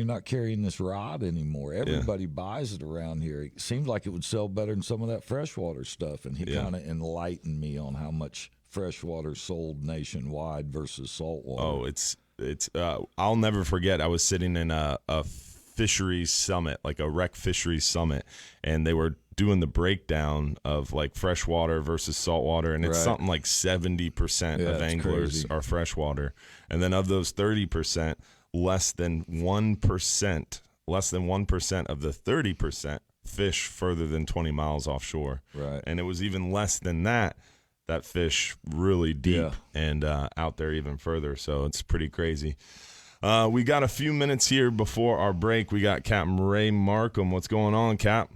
not carrying this rod anymore. Everybody buys it around here. It seems like it would sell better than some of that freshwater stuff. And he kind of enlightened me on how much freshwater sold nationwide versus saltwater. Oh, it's I'll never forget. I was sitting in a fisheries summit, like a rec fisheries summit, and they were doing the breakdown of like freshwater versus saltwater, and it's something like 70% of anglers are freshwater, and then of those 30%, less than 1% of the 30% fish further than 20 miles offshore. Right. And it was even less than that fish really deep and out there even further. So it's pretty crazy. We got a few minutes here before our break. We got Captain Ray Markham. What's going on, Cap?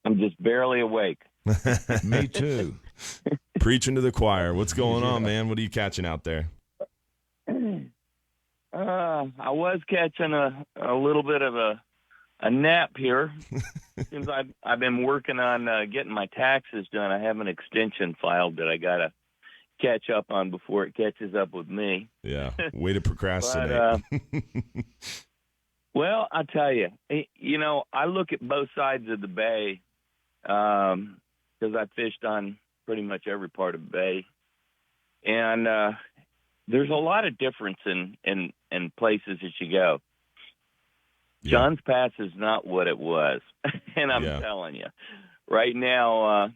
I'm just barely awake. Me too. Preaching to the choir. What's going on, man? What are you catching out there? I was catching a little bit of a nap here since I've been working on getting my taxes done. I have an extension filed that I got to catch up on before it catches up with me. Yeah, way to procrastinate. Well, I'll tell you, I look at both sides of the bay because I fished on pretty much every part of the bay. And there's a lot of difference in places that you go. Johns Pass is not what it was. And I'm telling you, right now,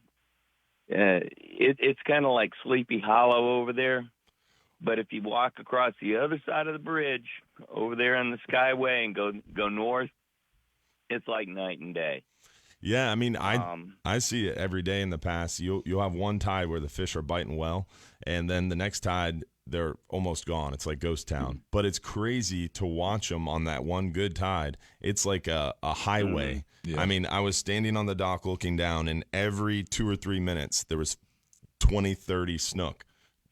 it's kind of like Sleepy Hollow over there. But if you walk across the other side of the bridge over there on the Skyway and go north, it's like night and day. Yeah, I mean, I see it every day in the pass. You'll have one tide where the fish are biting well, and then the next tide they're almost gone. It's like ghost town. But it's crazy to watch them on that one good tide. It's like a highway. Yeah. I mean, I was standing on the dock looking down, and every 2 or 3 minutes there was 20, 30 snook.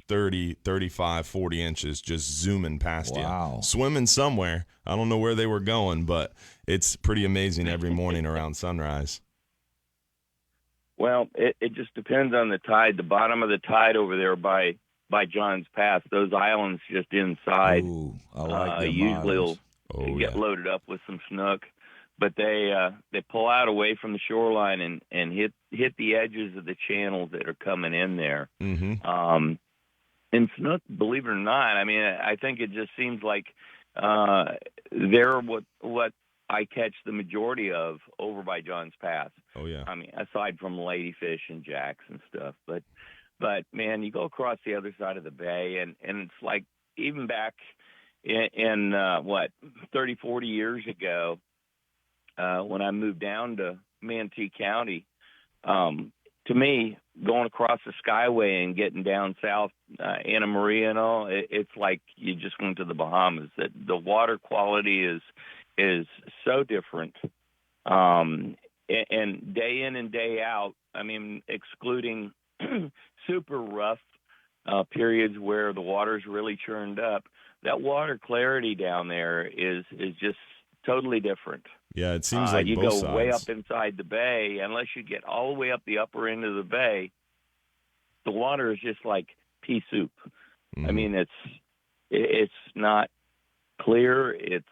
30, 35, 40 inches just zooming past you. Swimming somewhere. I don't know where they were going, but it's pretty amazing every morning around sunrise. Well, it just depends on the tide. The bottom of the tide over there by Johns Pass, those islands just inside, I like them usually islands. will get loaded up with some snook. But they pull out away from the shoreline and hit the edges of the channels that are coming in there. Mm-hmm. And snook, believe it or not, I mean, I think it just seems like they're what I catch the majority of over by Johns Pass. Oh, yeah. I mean, aside from ladyfish and jacks and stuff. But man, you go across the other side of the bay, and it's like even back in 30, 40 years ago, when I moved down to Manatee County, to me, going across the Skyway and getting down south, Anna Maria and all, it's like you just went to the Bahamas. That the water quality is so different, and day in and day out. I mean, excluding super rough periods where the water's really churned up, that water clarity down there is just totally different. Yeah, it seems like you both go sides. way up inside the bay, unless you get all the way up the upper end of the bay, the water is just like pea soup. Mm-hmm. I mean, it's not clear. It's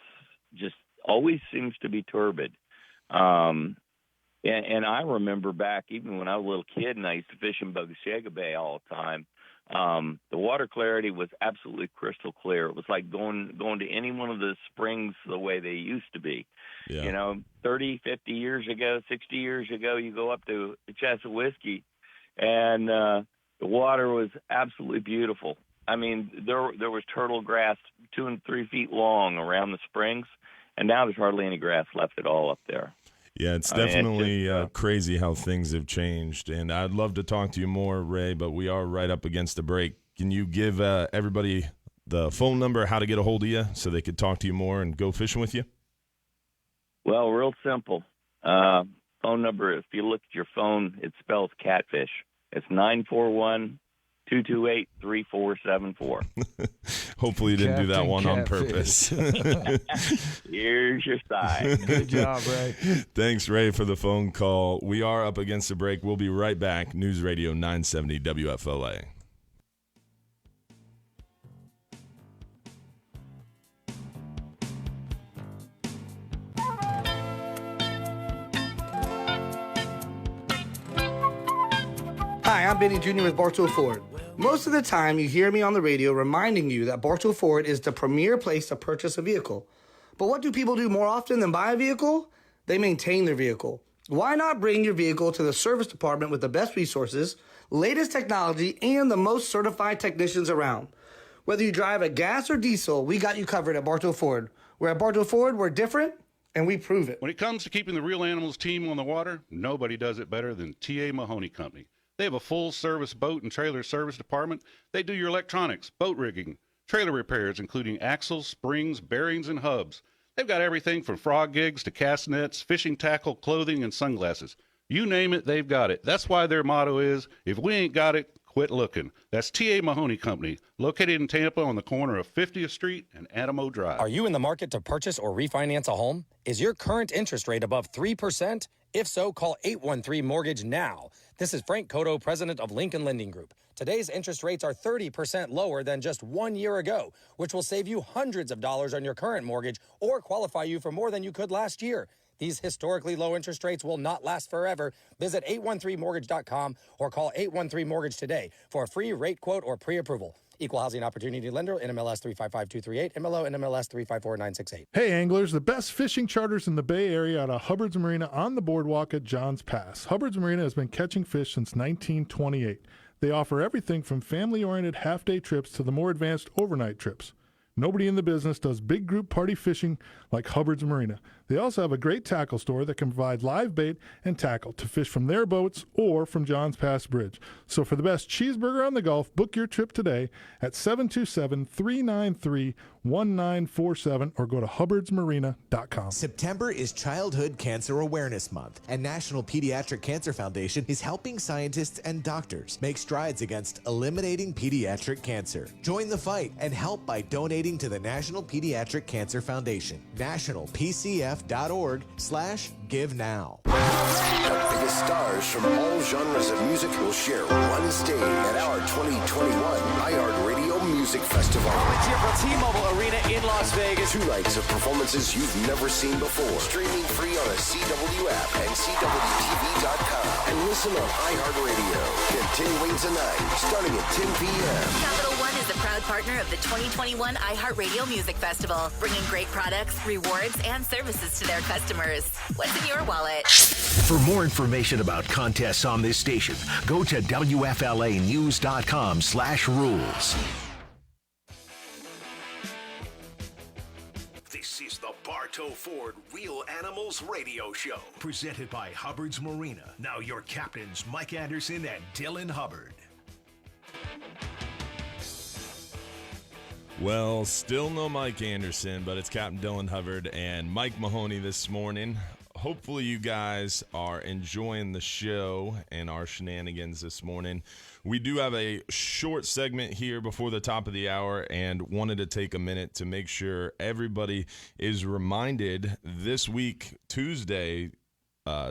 just always seems to be turbid. And I remember back even when I was a little kid and I used to fish in Bogosiega Bay all the time, the water clarity was absolutely crystal clear. It was like going to any one of the springs the way they used to be. Yeah. You know, 30, 50 years ago, 60 years ago, you go up to Chesapeake, and the water was absolutely beautiful. I mean, there was turtle grass 2 and 3 feet long around the springs, and now there's hardly any grass left at all up there. Yeah, it's definitely crazy how things have changed, and I'd love to talk to you more, Ray, but we are right up against the break. Can you give everybody the phone number, how to get a hold of you, so they could talk to you more and go fishing with you? Well, real simple. Phone number, if you look at your phone, it spells catfish. It's 941-228-3474. Hopefully you didn't do that one on purpose. Here's your sign. Good job, Ray. Thanks, Ray, for the phone call. We are up against the break. We'll be right back. News Radio 970 WFLA. Hi, I'm Benny Jr. with Bartow Ford. Most of the time, you hear me on the radio reminding you that Bartow Ford is the premier place to purchase a vehicle. But what do people do more often than buy a vehicle? They maintain their vehicle. Why not bring your vehicle to the service department with the best resources, latest technology, and the most certified technicians around? Whether you drive a gas or diesel, we got you covered at Bartow Ford. We're at Bartow Ford, we're different, and we prove it. When it comes to keeping the Real Animals team on the water, nobody does it better than T.A. Mahoney Company. They have a full-service boat and trailer service department. They do your electronics, boat rigging, trailer repairs, including axles, springs, bearings, and hubs. They've got everything from frog gigs to cast nets, fishing tackle, clothing, and sunglasses. You name it, they've got it. That's why their motto is, if we ain't got it, quit looking. That's T.A. Mahoney Company, located in Tampa on the corner of 50th Street and Adamo Drive. Are you in the market to purchase or refinance a home? Is your current interest rate above 3%? If so, call 813-MORTGAGE now. This is Frank Cotto, president of Lincoln Lending Group. Today's interest rates are 30% lower than just 1 year ago, which will save you hundreds of dollars on your current mortgage or qualify you for more than you could last year. These historically low interest rates will not last forever. Visit 813mortgage.com or call 813-MORTGAGE today for a free rate quote or pre-approval. Equal Housing Opportunity Lender, NMLS 355238, MLO NMLS 354968. Hey anglers, the best fishing charters in the Bay Area out of Hubbard's Marina on the boardwalk at Johns Pass. Hubbard's Marina has been catching fish since 1928. They offer everything from family-oriented half-day trips to the more advanced overnight trips. Nobody in the business does big group party fishing like Hubbard's Marina. They also have a great tackle store that can provide live bait and tackle to fish from their boats or from Johns Pass Bridge. So for the best cheeseburger on the Gulf, book your trip today at 727-393-1947 or go to hubbardsmarina.com. September is Childhood Cancer Awareness Month, and National Pediatric Cancer Foundation is helping scientists and doctors make strides against eliminating pediatric cancer. Join the fight and help by donating to the National Pediatric Cancer Foundation. NationalPCF.org/give now. The biggest stars from all genres of music will share one stage at our 2021 iHeartRadio Music Festival. It's here from T-Mobile Arena in Las Vegas. 2 nights of performances you've never seen before. Streaming free on a CW app and CWTV.com. And listen on iHeartRadio. Continuing tonight, starting at 10 p.m. Capital One is a proud partner of the 2021 iHeartRadio Music Festival, bringing great products, rewards, and services to their customers. What's in your wallet? For more information about contests on this station, go to WFLAnews.com/rules. This is the Bartow Ford Real Animals Radio Show, presented by Hubbard's Marina. Now your captains, Mike Anderson and Dylan Hubbard. Well, still no Mike Anderson, but it's Captain Dylan Hubbard and Mike Mahoney this morning. Hopefully you guys are enjoying the show and our shenanigans this morning. We do have a short segment here before the top of the hour and wanted to take a minute to make sure everybody is reminded this week, Tuesday,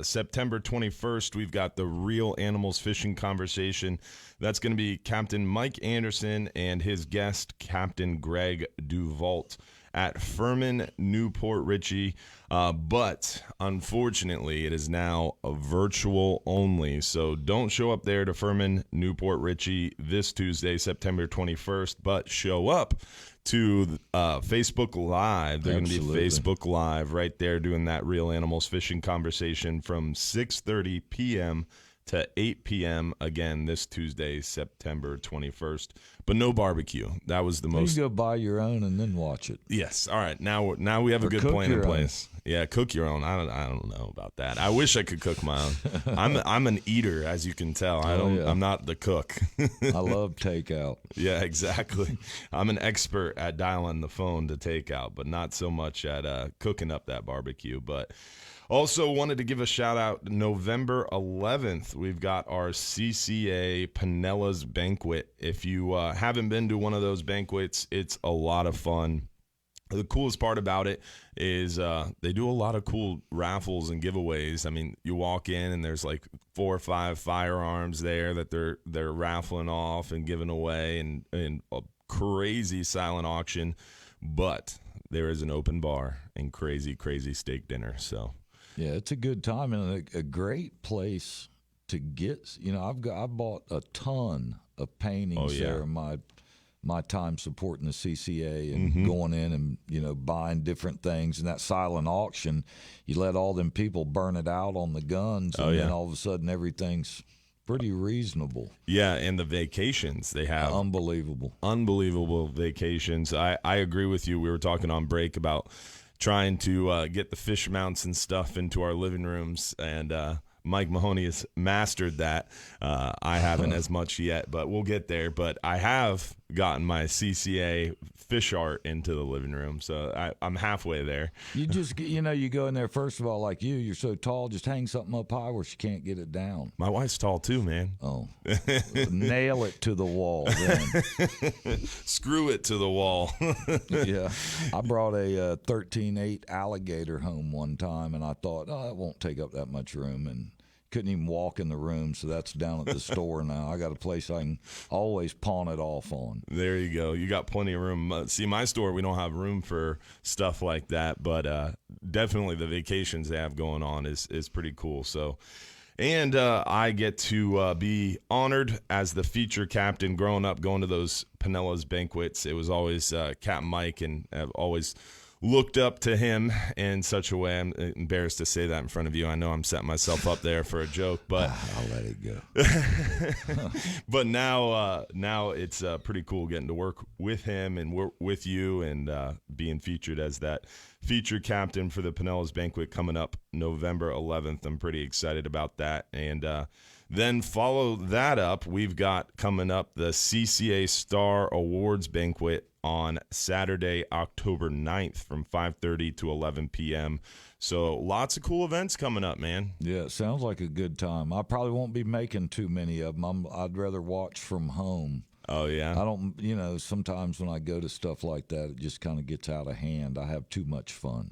September 21st, we've got the Real Animals Fishing Conversation. That's going to be Captain Mike Anderson and his guest, Captain Greg Duvault, at Furman, Newport Richey. But unfortunately, it is now a virtual only. So don't show up there to Furman, Newport Richey this Tuesday, September 21st, but show up to Facebook Live. They're going to be Facebook Live right there doing that Real Animals Fishing Conversation from 6:30 p.m. to 8 p.m. again this Tuesday, September 21st. But no barbecue. That was the most. You go buy your own and then watch it. Yes. All right. Now we have a good plan in place. Yeah, cook your own. I don't know about that. I wish I could cook my own. I'm an eater, as you can tell. I'm not the cook. I love takeout. Yeah, exactly. I'm an expert at dialing the phone to takeout, but not so much at cooking up that barbecue. But also wanted to give a shout out. November 11th, we've got our CCA Pinella's Banquet. If you haven't been to one of those banquets, it's a lot of fun. The coolest part about it is they do a lot of cool raffles and giveaways. I mean, you walk in and there's like 4 or 5 firearms there that they're raffling off and giving away, and a crazy silent auction. But there is an open bar and crazy steak dinner. So yeah, it's a good time and a great place to get. You know, I bought a ton of paintings there in my time supporting the CCA and going in and, you know, buying different things. And that silent auction, you let all them people burn it out on the guns, and then all of a sudden everything's pretty reasonable. Yeah, and the vacations they have. Unbelievable vacations. I agree with you. We were talking on break about trying to get the fish mounts and stuff into our living rooms, and Mike Mahoney has mastered that. I haven't as much yet, but we'll get there. But I have gotten my CCA fish art into the living room, so I'm halfway there. You just, you know, you go in there, first of all, like you're so tall, just hang something up high where she can't get it down. My wife's tall too, man. Oh. Nail it to the wall then. Screw it to the wall. Yeah. I brought a 13.8 alligator home one time, and I thought, oh, that won't take up that much room, and couldn't even walk in the room, so that's down at the store now. I got a place I can always pawn it off on. There you go. You got plenty of room. See, my store, we don't have room for stuff like that, but definitely the vacations they have going on is pretty cool. So, and I get to be honored as the feature captain. Growing up, going to those Pinella's banquets, it was always Capt Mike, and I've always looked up to him in such a way. I'm embarrassed to say that in front of you. I know I'm setting myself up there for a joke, but I'll let it go. But now it's pretty cool getting to work with him and work with you, and being featured as that feature captain for the Pinella's banquet coming up November 11th. I'm pretty excited about that. And then follow that up, we've got coming up the CCA Star Awards banquet on Saturday, October 9th from 5:30 to 11 p.m. So lots of cool events coming up, man. Yeah, it sounds like a good time. I probably won't be making too many of them. I'd rather watch from home. Oh, yeah? I don't, sometimes when I go to stuff like that, it just kind of gets out of hand. I have too much fun.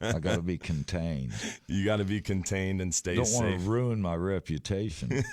I got to be contained. You got to be contained and stay safe. Don't want to ruin my reputation.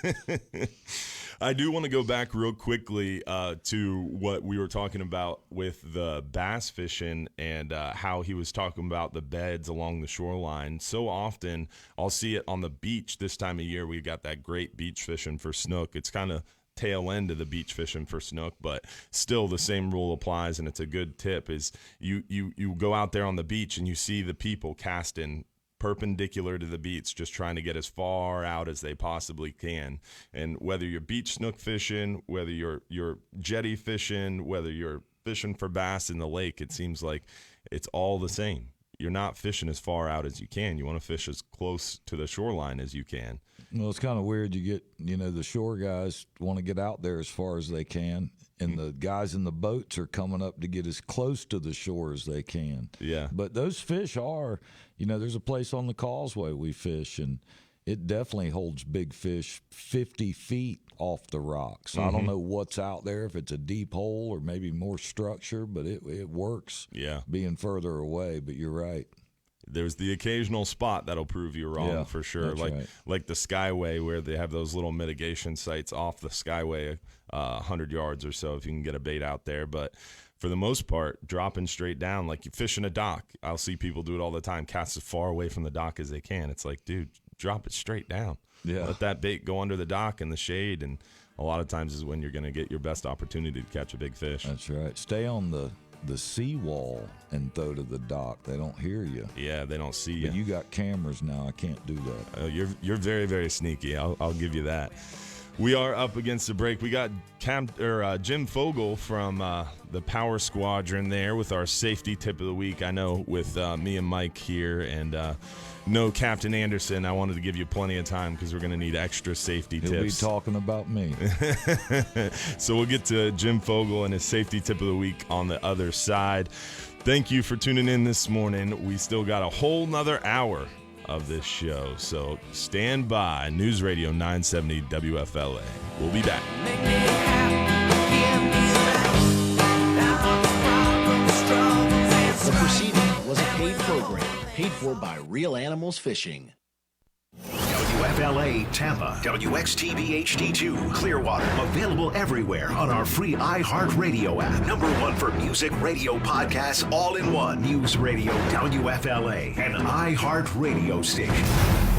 I do want to go back real quickly to what we were talking about with the bass fishing and how he was talking about the beds along the shoreline. So often I'll see it on the beach this time of year. We've got that great beach fishing for snook. It's kind of tail end of the beach fishing for snook, but still the same rule applies, and it's a good tip is you go out there on the beach and you see the people casting perpendicular to the beach, just trying to get as far out as they possibly can. And whether you're beach snook fishing, whether you're jetty fishing, whether you're fishing for bass in the lake, it seems like it's all the same. You're not fishing as far out as you can. You want to fish as close to the shoreline as you can. Well, it's kind of weird. You get, the shore guys want to get out there as far as they can, and the guys in the boats are coming up to get as close to the shore as they can. Yeah. But those fish are, there's a place on the causeway we fish, and it definitely holds big fish 50 feet off the rocks. I don't know what's out there, if it's a deep hole or maybe more structure, but it works being further away. But you're right. There's the occasional spot that'll prove you wrong for sure. Like the Skyway, where they have those little mitigation sites off the Skyway, 100 yards or so if you can get a bait out there. But for the most part, dropping straight down, like you fish in a dock. I'll see people do it all the time, cast as far away from the dock as they can. It's like, dude, drop it straight down. Yeah. Let that bait go under the dock in the shade, and a lot of times is when you're going to get your best opportunity to catch a big fish. That's right. Stay on the seawall and throw to the dock. They don't hear you. Yeah, they don't see you. But you got cameras now. I can't do that. You're very, very sneaky. I'll give you that. We are up against the break. We got Jim Fogel from the Power Squadron there with our safety tip of the week. I know with me and Mike here and no Captain Anderson, I wanted to give you plenty of time because we're going to need extra safety tips. He'll be talking about me. So we'll get to Jim Fogel and his safety tip of the week on the other side. Thank you for tuning in this morning. We still got a whole nother hour of this show, so stand by. News Radio 970 WFLA. We'll be back. The proceeding was a paid program paid for by Real Animals Fishing. WFLA Tampa, WXTV HD2 Clearwater, available everywhere on our free iHeartRadio app. #1 for music, radio, podcasts, all in one. News Radio WFLA, an iHeartRadio station.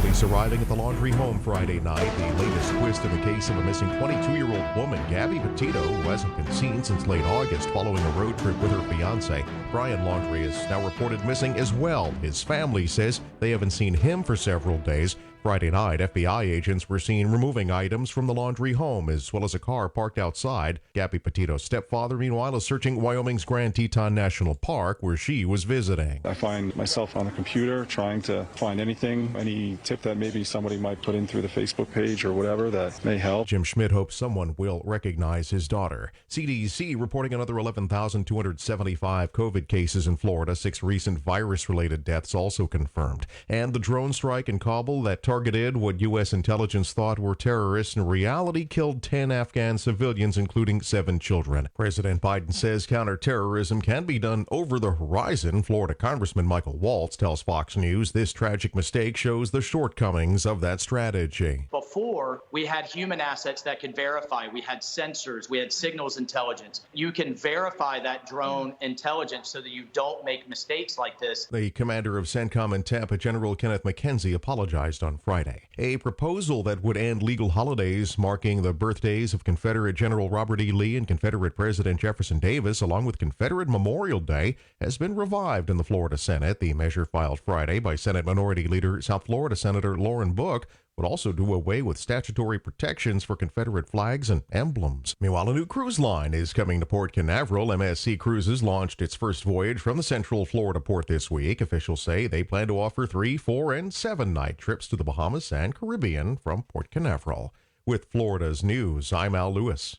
Police arriving at the Laundry home Friday night. The latest twist in the case of a missing 22-year-old woman, Gabby Petito, who hasn't been seen since late August following a road trip with her fiance. Brian Laundry is now reported missing as well. His family says they haven't seen him for several days. Friday night, FBI agents were seen removing items from the Laundry home, as well as a car parked outside. Gabby Petito's stepfather, meanwhile, is searching Wyoming's Grand Teton National Park, where she was visiting. I find myself on the computer trying to find anything, any tip that maybe somebody might put in through the Facebook page or whatever that may help. Jim Schmidt hopes someone will recognize his daughter. CDC reporting another 11,275 COVID cases in Florida. 6 recent virus-related deaths also confirmed. And the drone strike in Kabul that targeted what U.S. intelligence thought were terrorists in reality killed 10 Afghan civilians, including 7 children. President Biden says counterterrorism can be done over the horizon. Florida Congressman Michael Waltz tells Fox News this tragic mistake shows the shortcomings of that strategy. Before, we had human assets that could verify. We had sensors. We had signals intelligence. You can verify that drone intelligence so that you don't make mistakes like this. The commander of CENTCOM in Tampa, General Kenneth McKenzie, apologized on Friday. A proposal that would end legal holidays marking the birthdays of Confederate General Robert E. Lee and Confederate President Jefferson Davis, along with Confederate Memorial Day, has been revived in the Florida Senate. The measure filed Friday by Senate Minority Leader South Florida Senator Lauren Book would also do away with statutory protections for Confederate flags and emblems. Meanwhile, a new cruise line is coming to Port Canaveral. MSC Cruises launched its first voyage from the Central Florida port this week. Officials say they plan to offer 3, 4, and 7-night trips to the Bahamas and Caribbean from Port Canaveral. With Florida's news, I'm Al Lewis.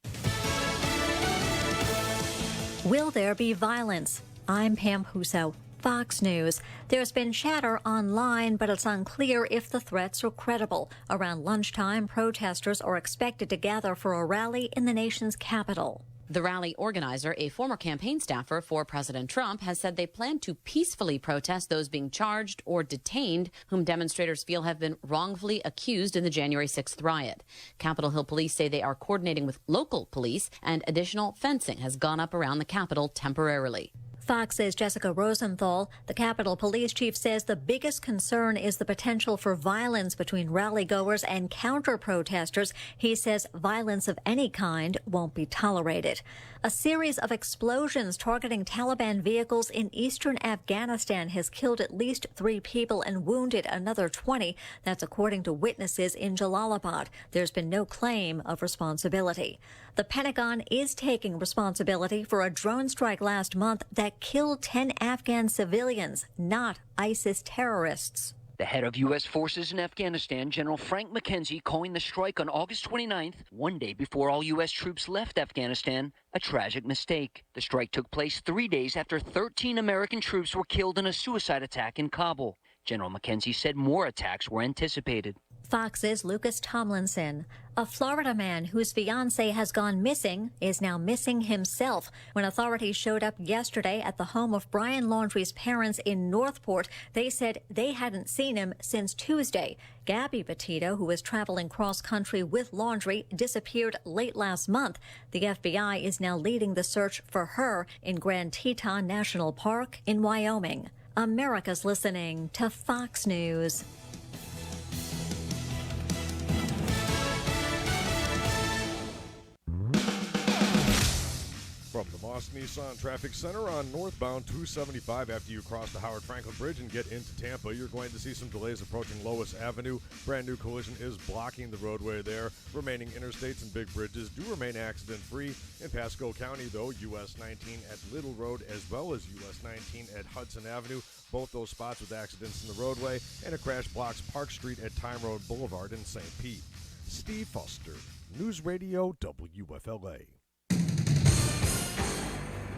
Will there be violence? I'm Pam Huso. Fox News. There's been chatter online, but it's unclear if the threats are credible. Around lunchtime, protesters are expected to gather for a rally in the nation's capital. The rally organizer, a former campaign staffer for President Trump, has said they plan to peacefully protest those being charged or detained whom demonstrators feel have been wrongfully accused in the January 6th riot. Capitol Hill police say they are coordinating with local police, and additional fencing has gone up around the Capitol temporarily. Fox's Jessica Rosenthal. The Capitol Police Chief says the biggest concern is the potential for violence between rally-goers and counter-protesters. He says violence of any kind won't be tolerated. A series of explosions targeting Taliban vehicles in eastern Afghanistan has killed at least 3 people and wounded another 20. That's according to witnesses in Jalalabad. There's been no claim of responsibility. The Pentagon is taking responsibility for a drone strike last month that killed 10 Afghan civilians, not ISIS terrorists. The head of U.S. forces in Afghanistan, General Frank McKenzie, calling the strike on August 29th, one day before all U.S. troops left Afghanistan, a tragic mistake. The strike took place 3 days after 13 American troops were killed in a suicide attack in Kabul. General McKenzie said more attacks were anticipated. Fox's Lucas Tomlinson. A Florida man whose fiancée has gone missing is now missing himself. When authorities showed up yesterday at the home of Brian Laundrie's parents in Northport, they said they hadn't seen him since Tuesday. Gabby Petito, who was traveling cross-country with Laundrie, disappeared late last month. The FBI is now leading the search for her in Grand Teton National Park in Wyoming. America's listening to Fox News. From the Moss Nissan Traffic Center on northbound 275 after you cross the Howard Franklin Bridge and get into Tampa, you're going to see some delays approaching Lois Avenue. Brand new collision is blocking the roadway there. Remaining interstates and big bridges do remain accident-free. In Pasco County, though, US 19 at Little Road as well as US 19 at Hudson Avenue. Both those spots with accidents in the roadway, and a crash blocks Park Street at Time Road Boulevard in St. Pete. Steve Foster, News Radio WFLA.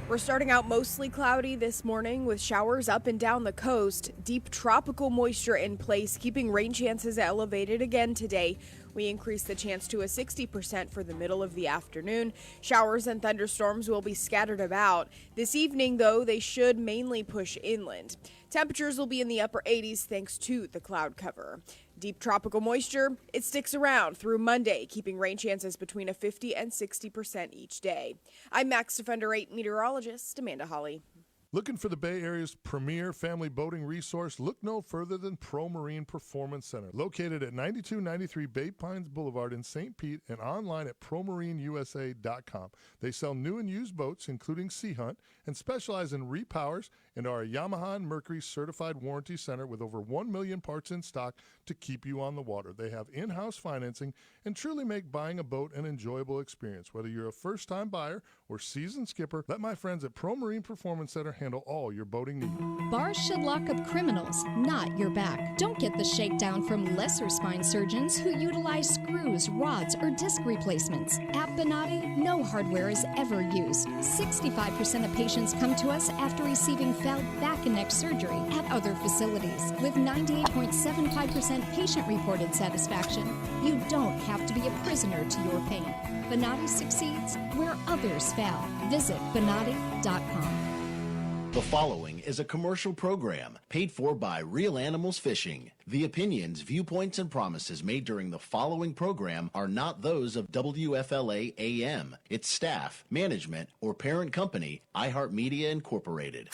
We're starting out mostly cloudy this morning with showers up and down the coast. Deep tropical moisture in place, keeping rain chances elevated again today. We increase the chance to a 60% for the middle of the afternoon. Showers and thunderstorms will be scattered about. This evening, though, they should mainly push inland. Temperatures will be in the upper 80s thanks to the cloud cover. Deep tropical moisture, it sticks around through Monday, keeping rain chances between a 50 and 60% each day. I'm Max Defender 8 meteorologist Amanda Hawley. Looking for the Bay Area's premier family boating resource? Look no further than Pro Marine Performance Center, located at 9293 Bay Pines Boulevard in St. Pete and online at promarineusa.com. They sell new and used boats, including Sea Hunt, and specialize in repowers and are a Yamaha and Mercury certified warranty center with over 1 million parts in stock to keep you on the water. They have in-house financing and truly make buying a boat an enjoyable experience. Whether you're a first-time buyer or seasoned skipper, let my friends at Pro Marine Performance Center handle all your boating needs. Bars should lock up criminals, not your back. Don't get the shakedown from lesser spine surgeons who utilize screws, rods, or disc replacements. At Bonatti, no hardware is ever used. 65% of patients come to us after receiving failed back and neck surgery at other facilities, with 98.75% patient-reported satisfaction. You don't have to be a prisoner to your pain. Bonatti succeeds where others fail. Visit Bonatti.com. The following is a commercial program paid for by Real Animals Fishing. The opinions, viewpoints, and promises made during the following program are not those of WFLA AM, its staff, management, or parent company, iHeartMedia Incorporated.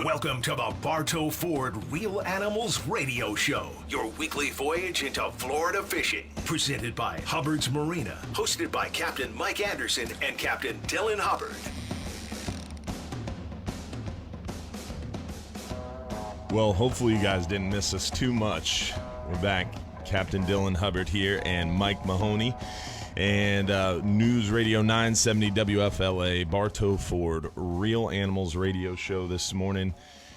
Welcome to the Bartow Ford Real Animals Radio Show, your weekly voyage into Florida fishing. Presented by Hubbard's Marina, hosted by Captain Mike Anderson and Captain Dylan Hubbard. Well, hopefully you guys didn't miss us too much. We're back. Captain Dylan Hubbard here and Mike Mahoney. And News Radio 970 WFLA, Bartow Ford, Real Animals Radio Show this morning.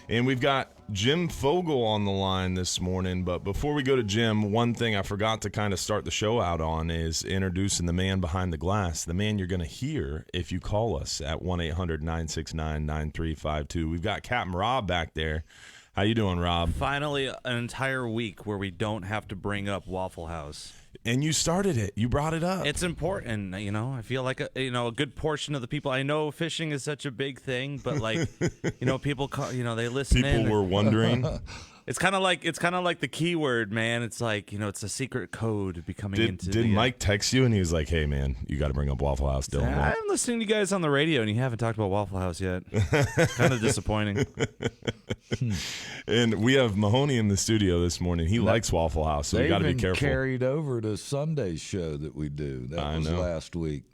And we've got Jim Fogle on the line this morning. But before we go to Jim, one thing I forgot to kind of start the show out on is introducing the man behind the glass, the man you're going to hear if you call us at 1-800-969-9352. We've got Captain Rob back there. How you doing, Rob? Finally, an entire week where we don't have to bring up Waffle House. And you started it. You brought it up. It's important, you know. I feel like a good portion of the people. I know fishing is such a big thing, but like, people call, they listen. People were wondering. It's kind of like the keyword, man. It's like, it's a secret code becoming into. Did Mike text you and he was like, "Hey, man, you got to bring up Waffle House, Dylan"? I'm listening to you guys on the radio and you haven't talked about Waffle House yet. It's kind of disappointing. And we have Mahoney in the studio this morning. He likes Waffle House, so we got to be careful. Carried over to Sunday's show that we do. That was last week.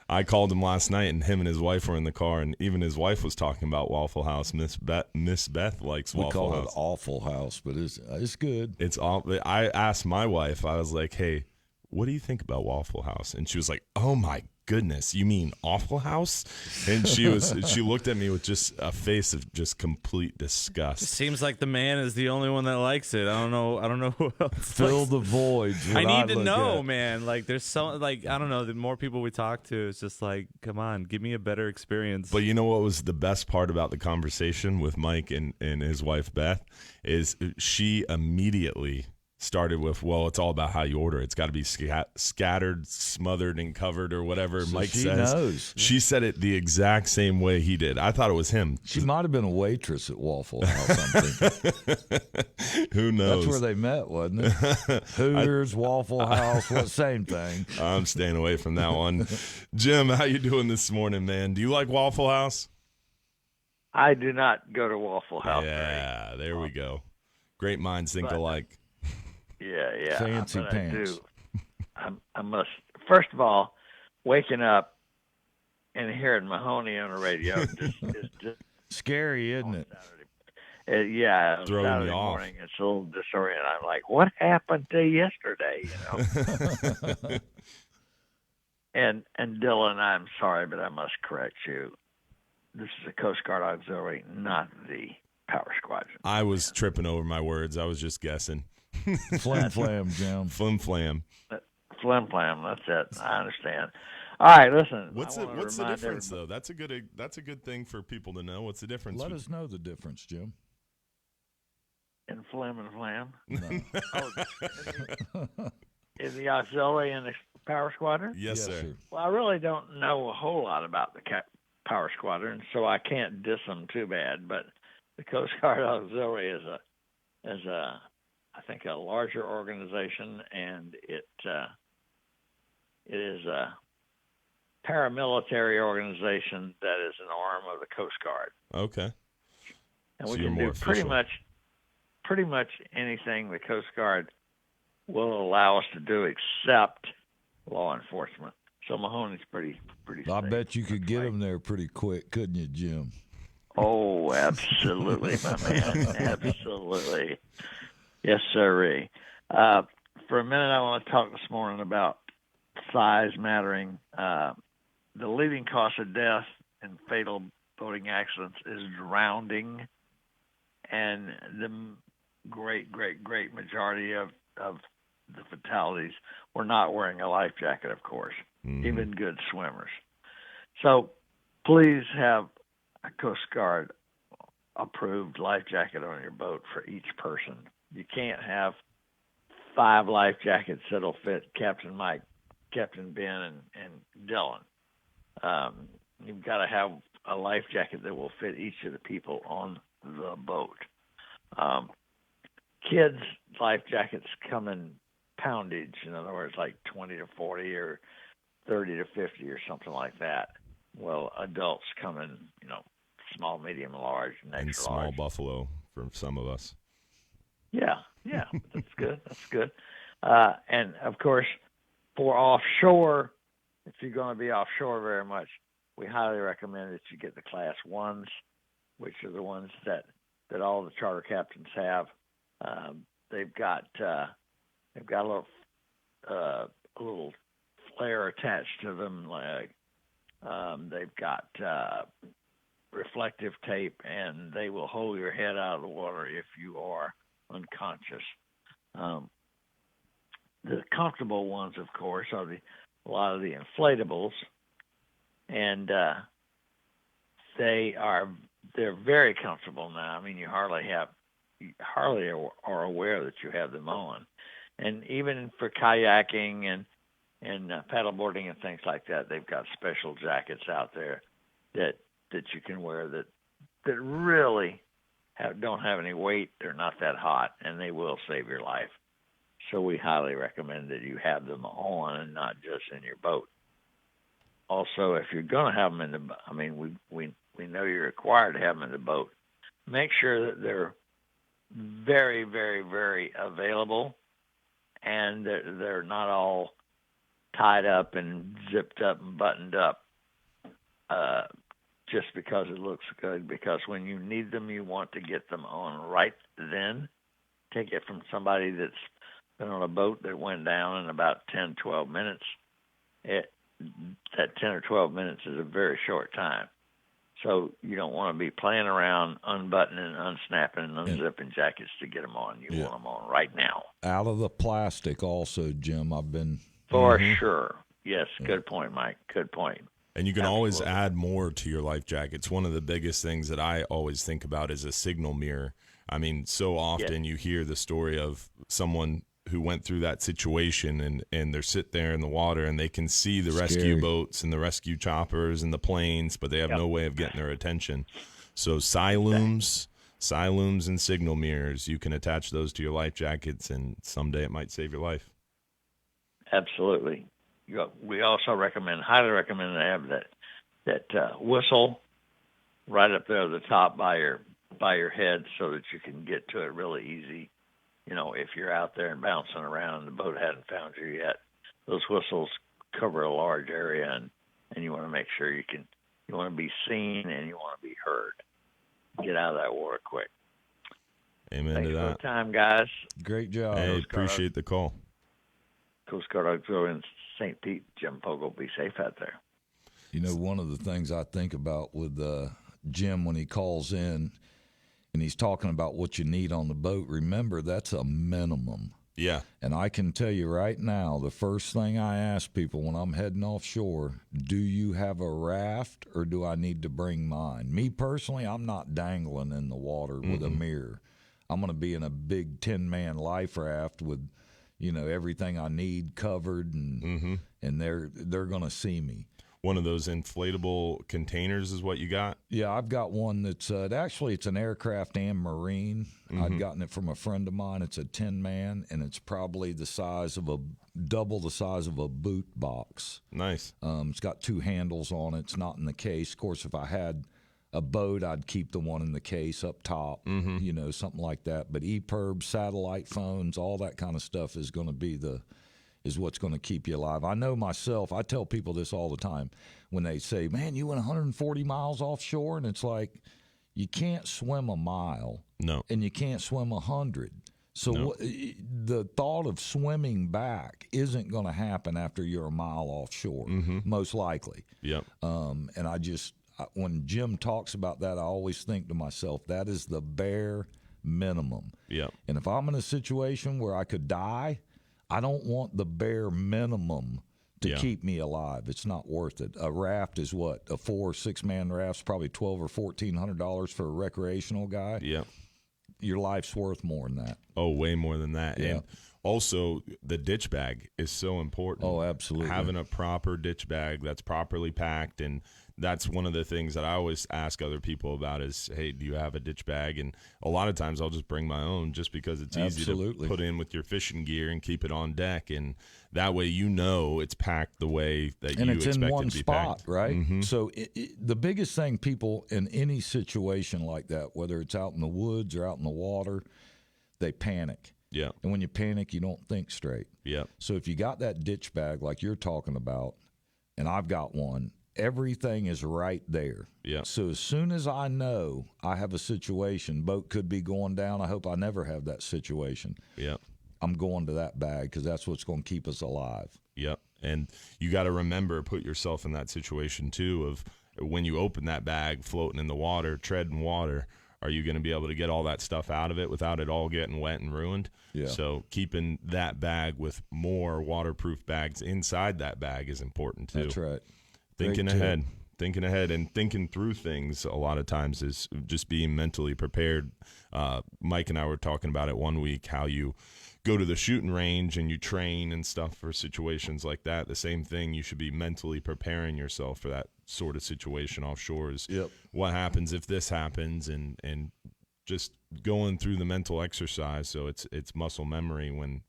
I called him last night, and him and his wife were in the car, and even his wife was talking about Waffle House. Miss Beth likes Waffle House. We call it Awful House, but it's good. It's all. I asked my wife. I was like, "Hey, what do you think about Waffle House?" And she was like, "Oh my goodness, you mean Awful House?" And she looked at me with just a face of just complete disgust. It seems like the man is the only one that likes it. I don't know who else. Fill the void. I need to know, man. Like, there's so, like, I don't know. The more people we talk to, it's just like, come on, give me a better experience. But you know what was the best part about the conversation with Mike and his wife Beth is she immediately started with, well, it's all about how you order. It's got to be scattered, smothered, and covered, or whatever so Mike she says. Knows. She said it the exact same way he did. I thought it was him. She might have been a waitress at Waffle House. I'm thinking. Who knows? That's where they met, wasn't it? Hooters, Waffle House, same thing. I'm staying away from that one. Jim, how you doing this morning, man? Do you like Waffle House? I do not go to Waffle House. Yeah, there we go. Great minds think alike. Yeah. Fancy pants. I must, first of all, waking up and hearing Mahoney on the radio is just scary, isn't it? Yeah, throwing Saturday you off. morning, it's a little disorienting. I'm like, what happened to yesterday? And Dylan, I'm sorry, but I must correct you. This is a Coast Guard auxiliary, not the Power Squadron. I was tripping over my words. I was just guessing. Flim flam, Jim. Flim flam. Flim flam. That's it. I understand. All right, listen. What's the difference though? That's a good thing for people to know. What's the difference? Let us know the difference, Jim. In flim and flam. No. In the auxiliary and the Power Squadron. Yes, sir. Well, I really don't know a whole lot about the Power Squadron, so I can't diss them too bad. But the Coast Guard Auxiliary is I think a larger organization, and it is a paramilitary organization that is an arm of the Coast Guard. Okay. And we can do pretty much anything the Coast Guard will allow us to do except law enforcement. So Mahoney's pretty I bet you could get them there pretty quick, couldn't you, Jim? Oh, absolutely, my man. Absolutely. Yes, sirree. For a minute, I want to talk this morning about size mattering. the leading cause of death in fatal boating accidents is drowning, and the great majority of the fatalities were not wearing a life jacket, of course, even good swimmers. So please have a Coast Guard approved life jacket on your boat for each person. You can't have 5 life jackets that'll fit Captain Mike, Captain Ben, and Dylan. You've got to have a life jacket that will fit each of the people on the boat. Kids' life jackets come in poundage, in other words, like 20 to 40 or 30 to 50 or something like that. Well, adults come in, small, medium, large, and extra and small large. buffalo for some of us. Yeah, that's good. That's good. And of course, for offshore, if you're going to be offshore very much, we highly recommend that you get the Class 1s, which are the ones that all the charter captains have. They've got a little flare attached to them. They've got reflective tape, and they will hold your head out of the water if you are unconscious. The comfortable ones, of course, are a lot of the inflatables, and they're very comfortable now. I mean, you hardly are aware that you have them on, and even for kayaking and paddleboarding and things like that, they've got special jackets out there that you can wear that really don't have any weight. They're not that hot, and they will save your life. So we highly recommend that you have them on and not just in your boat. Also, if you're going to have them in the, we know you're required to have them in the boat. Make sure that they're very, very, very available, and they're not all tied up and zipped up and buttoned up just because it looks good. Because when you need them, you want to get them on right then. Take it from somebody that's been on a boat that went down in about 10, 12 minutes. That 10 or 12 minutes is a very short time. So you don't want to be playing around unbuttoning, unsnapping, and unzipping jackets to get them on. You want them on right now. Out of the plastic also, Jim. I've been... For sure. Yes, good point, Mike. Good point. And you can always add more to your life jackets. One of the biggest things that I always think about is a signal mirror. I mean, so often you hear the story of someone who went through that situation and they're sit there in the water and they can see the rescue boats and the rescue choppers and the planes, but they have no way of getting their attention. So silooms and signal mirrors, you can attach those to your life jackets, and someday it might save your life. Absolutely. We also highly recommend to have that whistle right up there at the top by your head, so that you can get to it really easy. If you're out there and bouncing around and the boat hadn't found you yet, those whistles cover a large area, and you want to make sure you want to be seen and you want to be heard. Get out of that water quick. Amen Thanks to that. for the time, guys. Great job. Hey, appreciate the call. Coast Guard Auxiliary in St. Pete, Jim Fogle. Be safe out there. One of the things I think about with Jim when he calls in and he's talking about what you need on the boat, remember, that's a minimum. Yeah. And I can tell you right now, the first thing I ask people when I'm heading offshore, do you have a raft or do I need to bring mine? Me personally, I'm not dangling in the water with a mirror. I'm going to be in a big 10-man life raft with, everything I need covered, and they're going to see me. One of those inflatable containers is what you got? Yeah, I've got one that's actually it's an aircraft and marine. I've gotten it from a friend of mine. It's a 10-man, and it's probably double the size of a boot box. Nice. It's got 2 handles on it. It's not in the case. Of course, if I had a boat, I'd keep the one in the case up top, something like that. But EPIRB, satellite phones, all that kind of stuff is going to be is what's going to keep you alive. I know myself, I tell people this all the time when they say, man, you went 140 miles offshore, and it's like, you can't swim a mile. No. And you can't swim 100. So the thought of swimming back isn't going to happen after you're a mile offshore, most likely. Yep. And when Jim talks about that, I always think to myself, that is the bare minimum. Yep. And if I'm in a situation where I could die, I don't want the bare minimum to keep me alive. It's not worth it. A raft is what? A 4 or 6 man raft's probably $1,200 or $1,400 for a recreational guy. Yep. Your life's worth more than that. Oh, way more than that. Yeah. And also, the ditch bag is so important. Oh, absolutely. Having a proper ditch bag that's properly packed, and that's one of the things that I always ask other people about is, hey, do you have a ditch bag? And a lot of times I'll just bring my own just because it's easy to put in with your fishing gear and keep it on deck, and that way it's packed the way that you expect it to be packed. And it's in one spot, right? Mm-hmm. So the biggest thing people in any situation like that, whether it's out in the woods or out in the water, they panic. Yeah. And when you panic, you don't think straight. Yeah. So if you got that ditch bag like you're talking about, and I've got one, everything is right there. Yeah. So as soon as I know I have a situation, boat could be going down, I hope I never have that situation. Yeah. I'm going to that bag because that's what's going to keep us alive. Yep. And you got to remember, put yourself in that situation too of when you open that bag floating in the water, treading water, are you going to be able to get all that stuff out of it without it all getting wet and ruined? Yeah. So keeping that bag with more waterproof bags inside that bag is important too. That's right. Thinking ahead and thinking through things a lot of times is just being mentally prepared. Mike and I were talking about it one week, how you go to the shooting range and you train and stuff for situations like that. The same thing, you should be mentally preparing yourself for that sort of situation offshore is what happens if this happens, and just going through the mental exercise so it's muscle memory when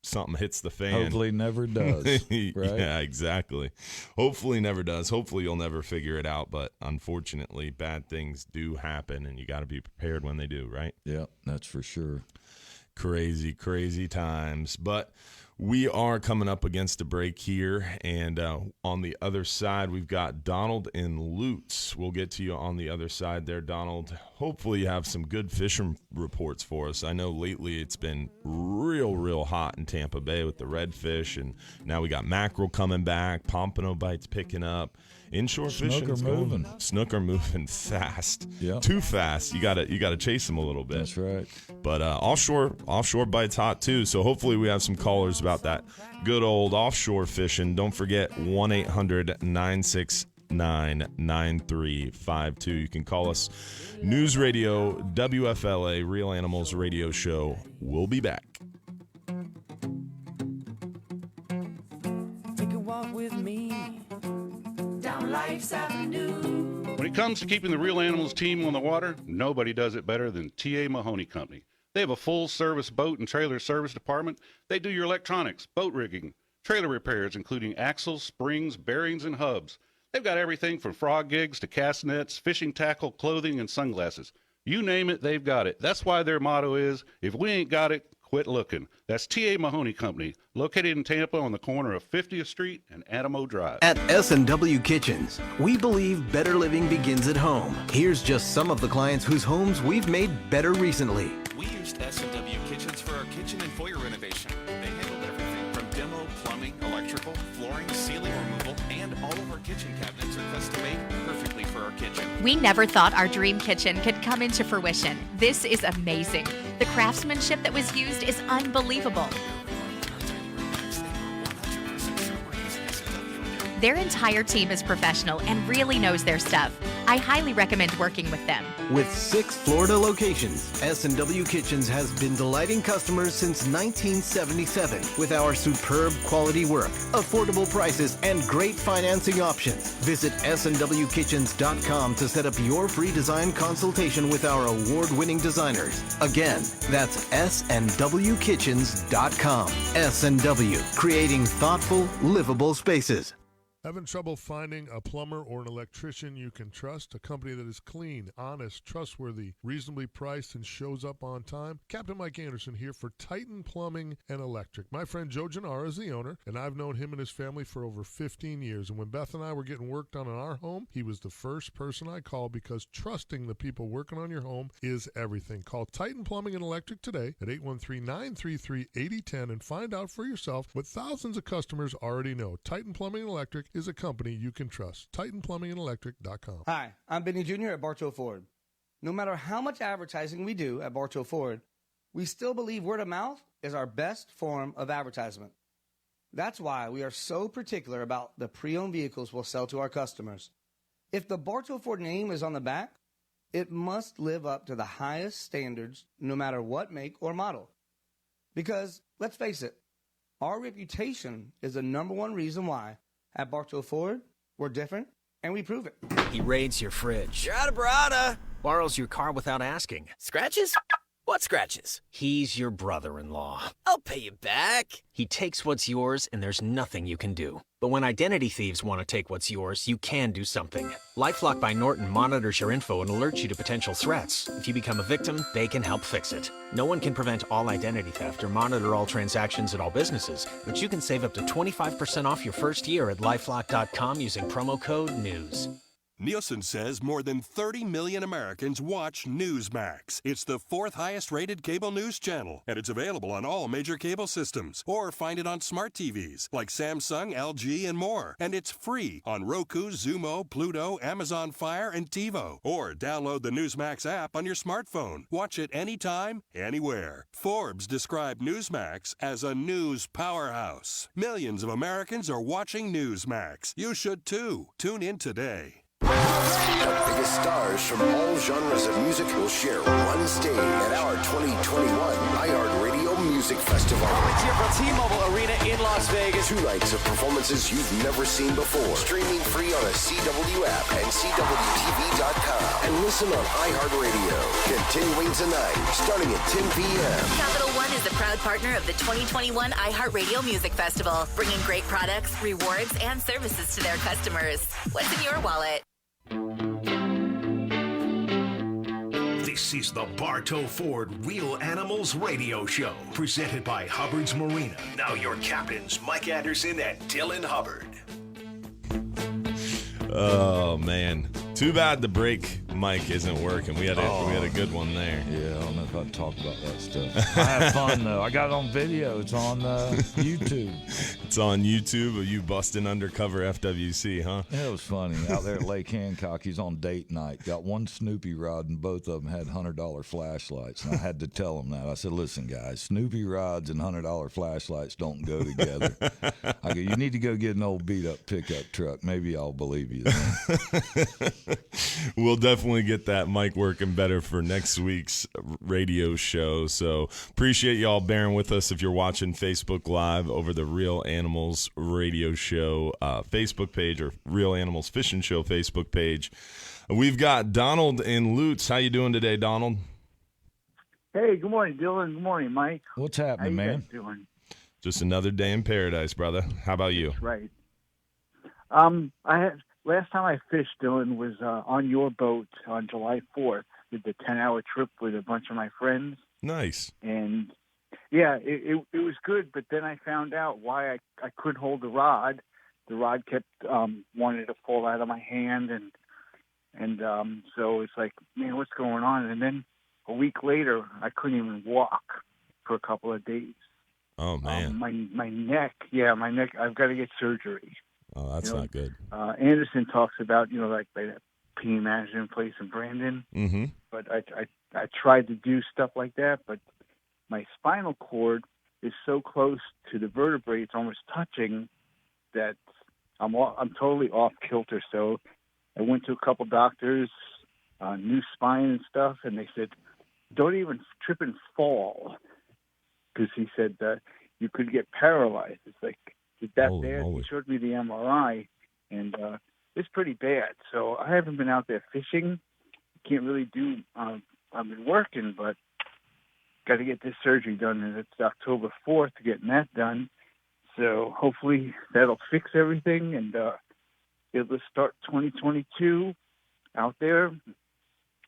something hits the fan. Hopefully never does. Right? Yeah, exactly. Hopefully never does. Hopefully you'll never figure it out, but unfortunately bad things do happen and you got to be prepared when they do, right? Yeah, that's for sure. Crazy times. But we are coming up against a break here, and on the other side, we've got Donald in Lutz. We'll get to you on the other side there, Donald. Hopefully you have some good fishing reports for us. I know lately it's been real hot in Tampa Bay with the redfish, and now we got mackerel coming back, pompano bites picking up. Inshore fishing is moving. Snook are moving fast. Yeah. Too fast. You gotta chase them a little bit. That's right. But offshore bites hot too. So hopefully we have some callers about that good old offshore fishing. Don't forget 1-800-969-9352. You can call us. News Radio WFLA Real Animals Radio Show. We'll be back. Take a walk with me down Life's Avenue. When it comes to keeping the Real Animals team on the water, nobody does it better than TA Mahoney Company. They have a full-service boat and trailer service department. They do your electronics, boat rigging, trailer repairs, including axles, springs, bearings, and hubs. They've got everything from frog gigs to cast nets, fishing tackle, clothing, and sunglasses. You name it, they've got it. That's why their motto is, if we ain't got it, quit looking. That's T.A. Mahoney Company, located in Tampa on the corner of 50th Street and Adamo Drive. At S&W Kitchens, we believe better living begins at home. Here's just some of the clients whose homes we've made better recently. We used S&W Kitchens for our kitchen and foyer renovation. They handled everything from demo, plumbing, electrical, flooring, ceiling removal, and all of our kitchen cabinets are custom made perfectly for our kitchen. We never thought our dream kitchen could come into fruition. This is amazing. The craftsmanship that was used is unbelievable. Their entire team is professional and really knows their stuff. I highly recommend working with them. With 6 Florida locations, S&W Kitchens has been delighting customers since 1977 with our superb quality work, affordable prices, and great financing options. Visit snwkitchens.com to set up your free design consultation with our award-winning designers. Again, that's snwkitchens.com. S&W, creating thoughtful, livable spaces. Having trouble finding a plumber or an electrician you can trust? A company that is clean, honest, trustworthy, reasonably priced, and shows up on time? Captain Mike Anderson here for Titan Plumbing and Electric. My friend Joe Gennaro is the owner, and I've known him and his family for over 15 years. And when Beth and I were getting work done in our home, he was the first person I called because trusting the people working on your home is everything. Call Titan Plumbing and Electric today at 813-933-8010 and find out for yourself what thousands of customers already know. Titan Plumbing and Electric is a company you can trust. TitanPlumbingandElectric.com. Hi, I'm Benny Jr. at Bartow Ford. No matter how much advertising we do at Bartow Ford, we still believe word of mouth is our best form of advertisement. That's why we are so particular about the pre-owned vehicles we'll sell to our customers. If the Bartow Ford name is on the back, it must live up to the highest standards no matter what make or model. Because, let's face it, our reputation is the number one reason why at Bartow Ford, we're different, and we prove it. He raids your fridge. You're out of Barada. Borrows your car without asking. Scratches? What scratches? He's your brother-in-law. I'll pay you back. He takes what's yours, and there's nothing you can do. But when identity thieves want to take what's yours, you can do something. LifeLock by Norton monitors your info and alerts you to potential threats. If you become a victim, they can help fix it. No one can prevent all identity theft or monitor all transactions at all businesses, but you can save up to 25% off your first year at LifeLock.com using promo code NEWS. Nielsen says more than 30 million Americans watch Newsmax. It's the 4th highest rated cable news channel, and it's available on all major cable systems. Or find it on smart TVs like Samsung, LG, and more. And it's free on Roku, Xumo, Pluto, Amazon Fire, and TiVo. Or download the Newsmax app on your smartphone. Watch it anytime, anywhere. Forbes described Newsmax as a news powerhouse. Millions of Americans are watching Newsmax. You should too. Tune in today. The biggest stars from all genres of music will share one stage at our 2021 iHeartRadio Music Festival. It's here from T-Mobile Arena in Las Vegas. 2 nights of performances you've never seen before. Streaming free on a CW app and CWTV.com. And listen on iHeartRadio. Continuing tonight, starting at 10 p.m. Capital One is a proud partner of the 2021 iHeartRadio Music Festival, bringing great products, rewards, and services to their customers. What's in your wallet? This is the Bartow Ford Real Animals Radio Show, presented by Hubbard's Marina. Now your captains, Mike Anderson and Dylan Hubbard. Oh, man. Too bad the brake mic isn't working. We had a good one there. Yeah, I don't know if I'd talk about that stuff. I had fun, though. I got it on video. It's on YouTube. It's on YouTube of you busting undercover FWC, huh? Yeah, it was funny. Out there at Lake Hancock, he's on date night. Got one Snoopy rod, and both of them had $100 flashlights. And I had to tell him that. I said, listen, guys, Snoopy rods and $100 flashlights don't go together. I go, you need to go get an old beat-up pickup truck. Maybe I'll believe you then. We'll definitely get that mic working better for next week's radio show. So appreciate y'all bearing with us if you're watching Facebook Live over the Real Animals Radio Show Facebook page or Real Animals Fishing Show Facebook page. We've got Donald in Lutz. How you doing today, Donald? Hey, good morning, Dylan. Good morning, Mike. What's happening, man? How you guys doing? Just another day in paradise, brother. How about you? That's right. Last time I fished, Dylan, was on your boat on July 4th. Did the 10-hour trip with a bunch of my friends. Nice. And, yeah, it was good, but then I found out why I couldn't hold the rod. The rod kept wanting to fall out of my hand, and so it's like, man, what's going on? And then a week later, I couldn't even walk for a couple of days. Oh, man. My neck, I've got to get surgery. Oh, that's not good. Anderson talks about, like that pain management place in Brandon. Mm-hmm. But I tried to do stuff like that, but my spinal cord is so close to the vertebrae, it's almost touching, that I'm totally off kilter. So I went to a couple doctors, new spine and stuff, and they said, don't even trip and fall, because he said that you could get paralyzed. It's like, is that bad? He showed me the MRI, and it's pretty bad. So I haven't been out there fishing. Can't really do. I've been working, but got to get this surgery done, and it's October 4th getting that done. So hopefully that'll fix everything, and able to start 2022 out there.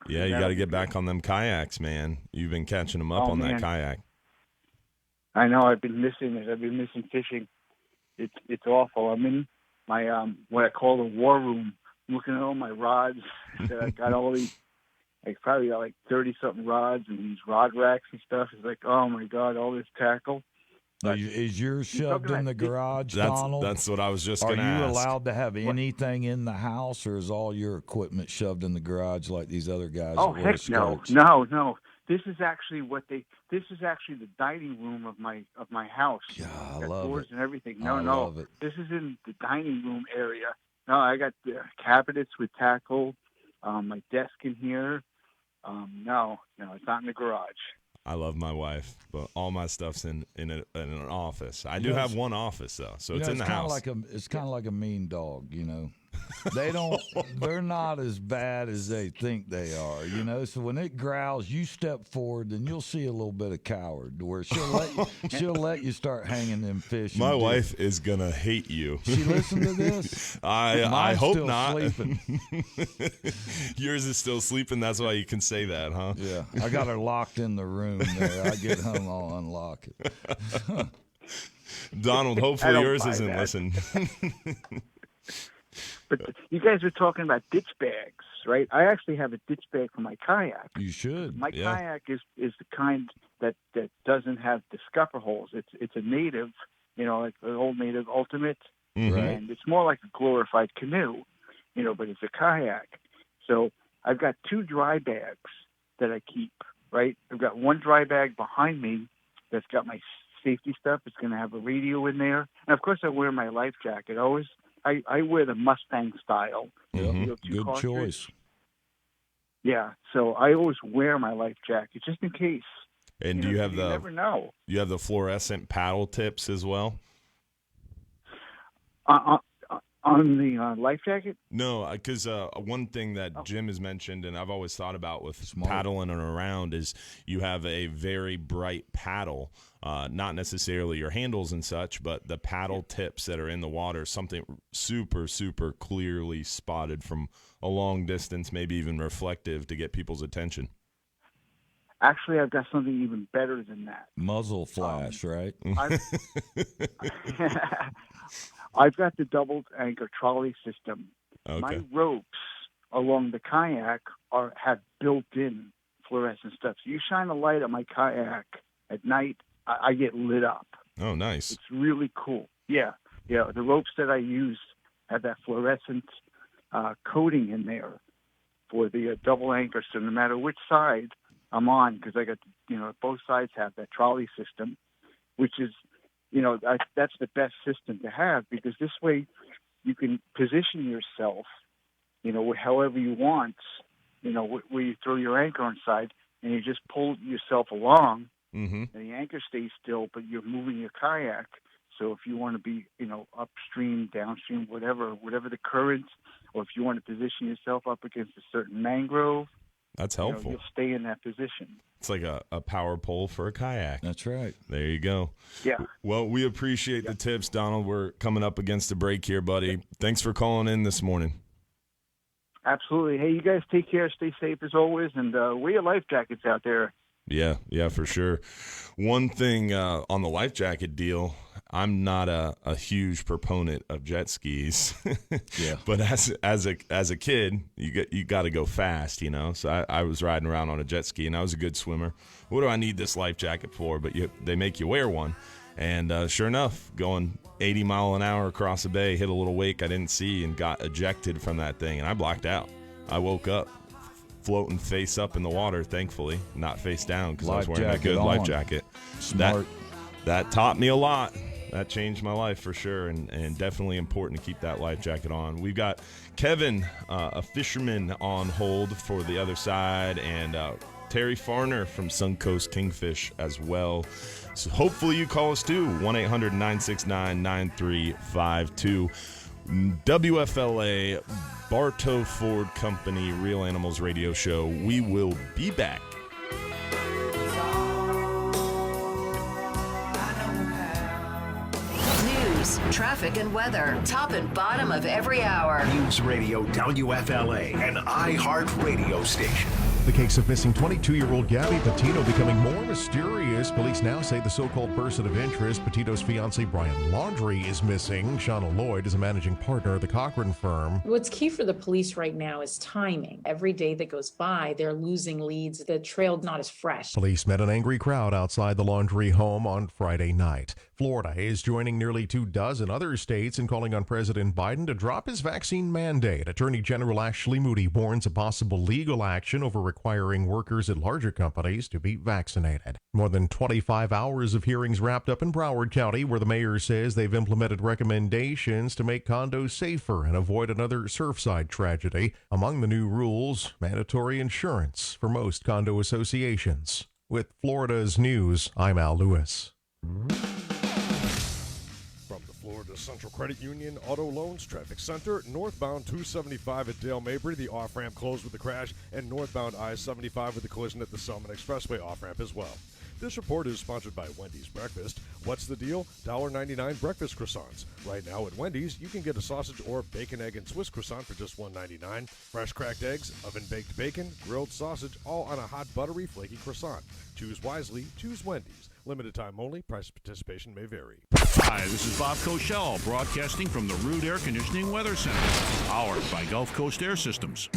Yeah, you got to get back on them kayaks, man. You've been catching them up on that kayak. I know. I've been missing it. I've been missing fishing. It's awful. I'm in my what I call the war room, looking at all my rods. That I got all these. I probably got like 30-something rods and these rod racks and stuff. It's like, oh my God, all this tackle. Is yours shoved in the garage, Donald? That's what I was just going to ask. Are you allowed to have anything in the house, or is all your equipment shoved in the garage like these other guys? Oh, that wear heck skirts? no. This is actually This is actually the dining room of my house. Yeah, I got love doors it. and everything. I love it. This is in the dining room area. No, I got the cabinets with tackle. My desk in here. No, it's not in the garage. I love my wife, but all my stuff's in an office. I do have one office though, so it's in the house. It's kind of like a mean dog, you know. They're not as bad as they think they are, you know. So when it growls, you step forward, then you'll see a little bit of coward, where she'll let you start hanging them fish. My wife is gonna hate you. She listen to this? I hope still not. Sleeping. Yours is still sleeping. That's why you can say that, huh? Yeah, I got her locked in the room there. I get home, I'll unlock it. Donald, hopefully yours isn't listening. But you guys were talking about ditch bags, right? I actually have a ditch bag for my kayak. You should. My kayak is the kind that doesn't have the scupper holes. It's a native, like the old native ultimate, and it's more like a glorified canoe, but it's a kayak. So I've got 2 dry bags that I keep, right? I've got one dry bag behind me that's got my safety stuff. It's going to have a radio in there, and of course I wear my life jacket. I wear the Mustang style. Good choice. Yeah, so I always wear my life jacket just in case. And do you have you never know. You have the fluorescent paddle tips as well? On the life jacket? No, because one thing that Jim has mentioned, and I've always thought about with paddling and around, is you have a very bright paddle. Not necessarily your handles and such, but the paddle tips that are in the water, something super, super clearly spotted from a long distance, maybe even reflective to get people's attention. Actually, I've got something even better than that. Muzzle flash, right? I've got the double anchor trolley system. Okay. My ropes along the kayak have built-in fluorescent stuff. So you shine a light on my kayak at night, I get lit up. Oh, nice. It's really cool. Yeah. The ropes that I use have that fluorescent coating in there for the double anchor. So no matter which side I'm on, because I got, both sides have that trolley system, which is, that's the best system to have, because this way you can position yourself, however you want, where you throw your anchor inside and you just pull yourself along. And the anchor stays still, but you're moving your kayak. So if you want to be, upstream, downstream, whatever the current, or if you want to position yourself up against a certain mangrove, that's helpful. You'll stay in that position. It's like a power pole for a kayak. That's right. There you go. Yeah. Well, we appreciate the tips, Donald. We're coming up against the break here, buddy. Thanks for calling in this morning. Absolutely. Hey, you guys take care. Stay safe as always, and wear your life jackets out there. Yeah, for sure. One thing on the life jacket deal, I'm not a huge proponent of jet skis. Yeah. But as a kid, you got to go fast, So I was riding around on a jet ski, and I was a good swimmer. What do I need this life jacket for? But they make you wear one. And sure enough, going 80 mile an hour across the bay, hit a little wake I didn't see and got ejected from that thing, and I blacked out. I woke up floating face up in the water, thankfully, not face down, because I was wearing a good life jacket. Smart. That taught me a lot. That changed my life for sure, and definitely important to keep that life jacket on. We've got Kevin, a fisherman, on hold for the other side, and Terry Farner from Suncoast Kingfish as well. So hopefully you call us too, 1-800-969-9352. WFLA, Bartow Ford Company, Real Animals Radio Show. We will be back. News, news, traffic, and weather. Top and bottom of every hour. News Radio WFLA, an iHeart radio station. The case of missing 22-year-old Gabby Petito becoming more mysterious. Police now say the so-called person of interest, Petito's fiancé Brian Laundrie, is missing. Shauna Lloyd is a managing partner of the Cochran firm. What's key for the police right now is timing. Every day that goes by, they're losing leads. The trail's not as fresh. Police met an angry crowd outside the Laundrie home on Friday night. Florida is joining nearly 24 other states in calling on President Biden to drop his vaccine mandate. Attorney General Ashley Moody warns of possible legal action over requiring workers at larger companies to be vaccinated. More than 25 hours of hearings wrapped up in Broward County, where the mayor says they've implemented recommendations to make condos safer and avoid another Surfside tragedy. Among the new rules, mandatory insurance for most condo associations. With Florida's news, I'm Al Lewis. From the Florida Central Credit Union Auto Loans Traffic Center, northbound 275 at Dale Mabry, the off-ramp closed with the crash, and northbound I-75 with the collision at the Selman Expressway off-ramp as well. This report is sponsored by Wendy's Breakfast. What's the deal? $1.99 breakfast croissants. Right now at Wendy's, you can get a sausage or bacon, egg, and Swiss croissant for just $1.99. Fresh cracked eggs, oven-baked bacon, grilled sausage, all on a hot, buttery, flaky croissant. Choose wisely. Choose Wendy's. Limited time only. Price participation may vary. Hi, this is Bob Koschel, broadcasting from the Root Air Conditioning Weather Center, powered by Gulf Coast Air Systems.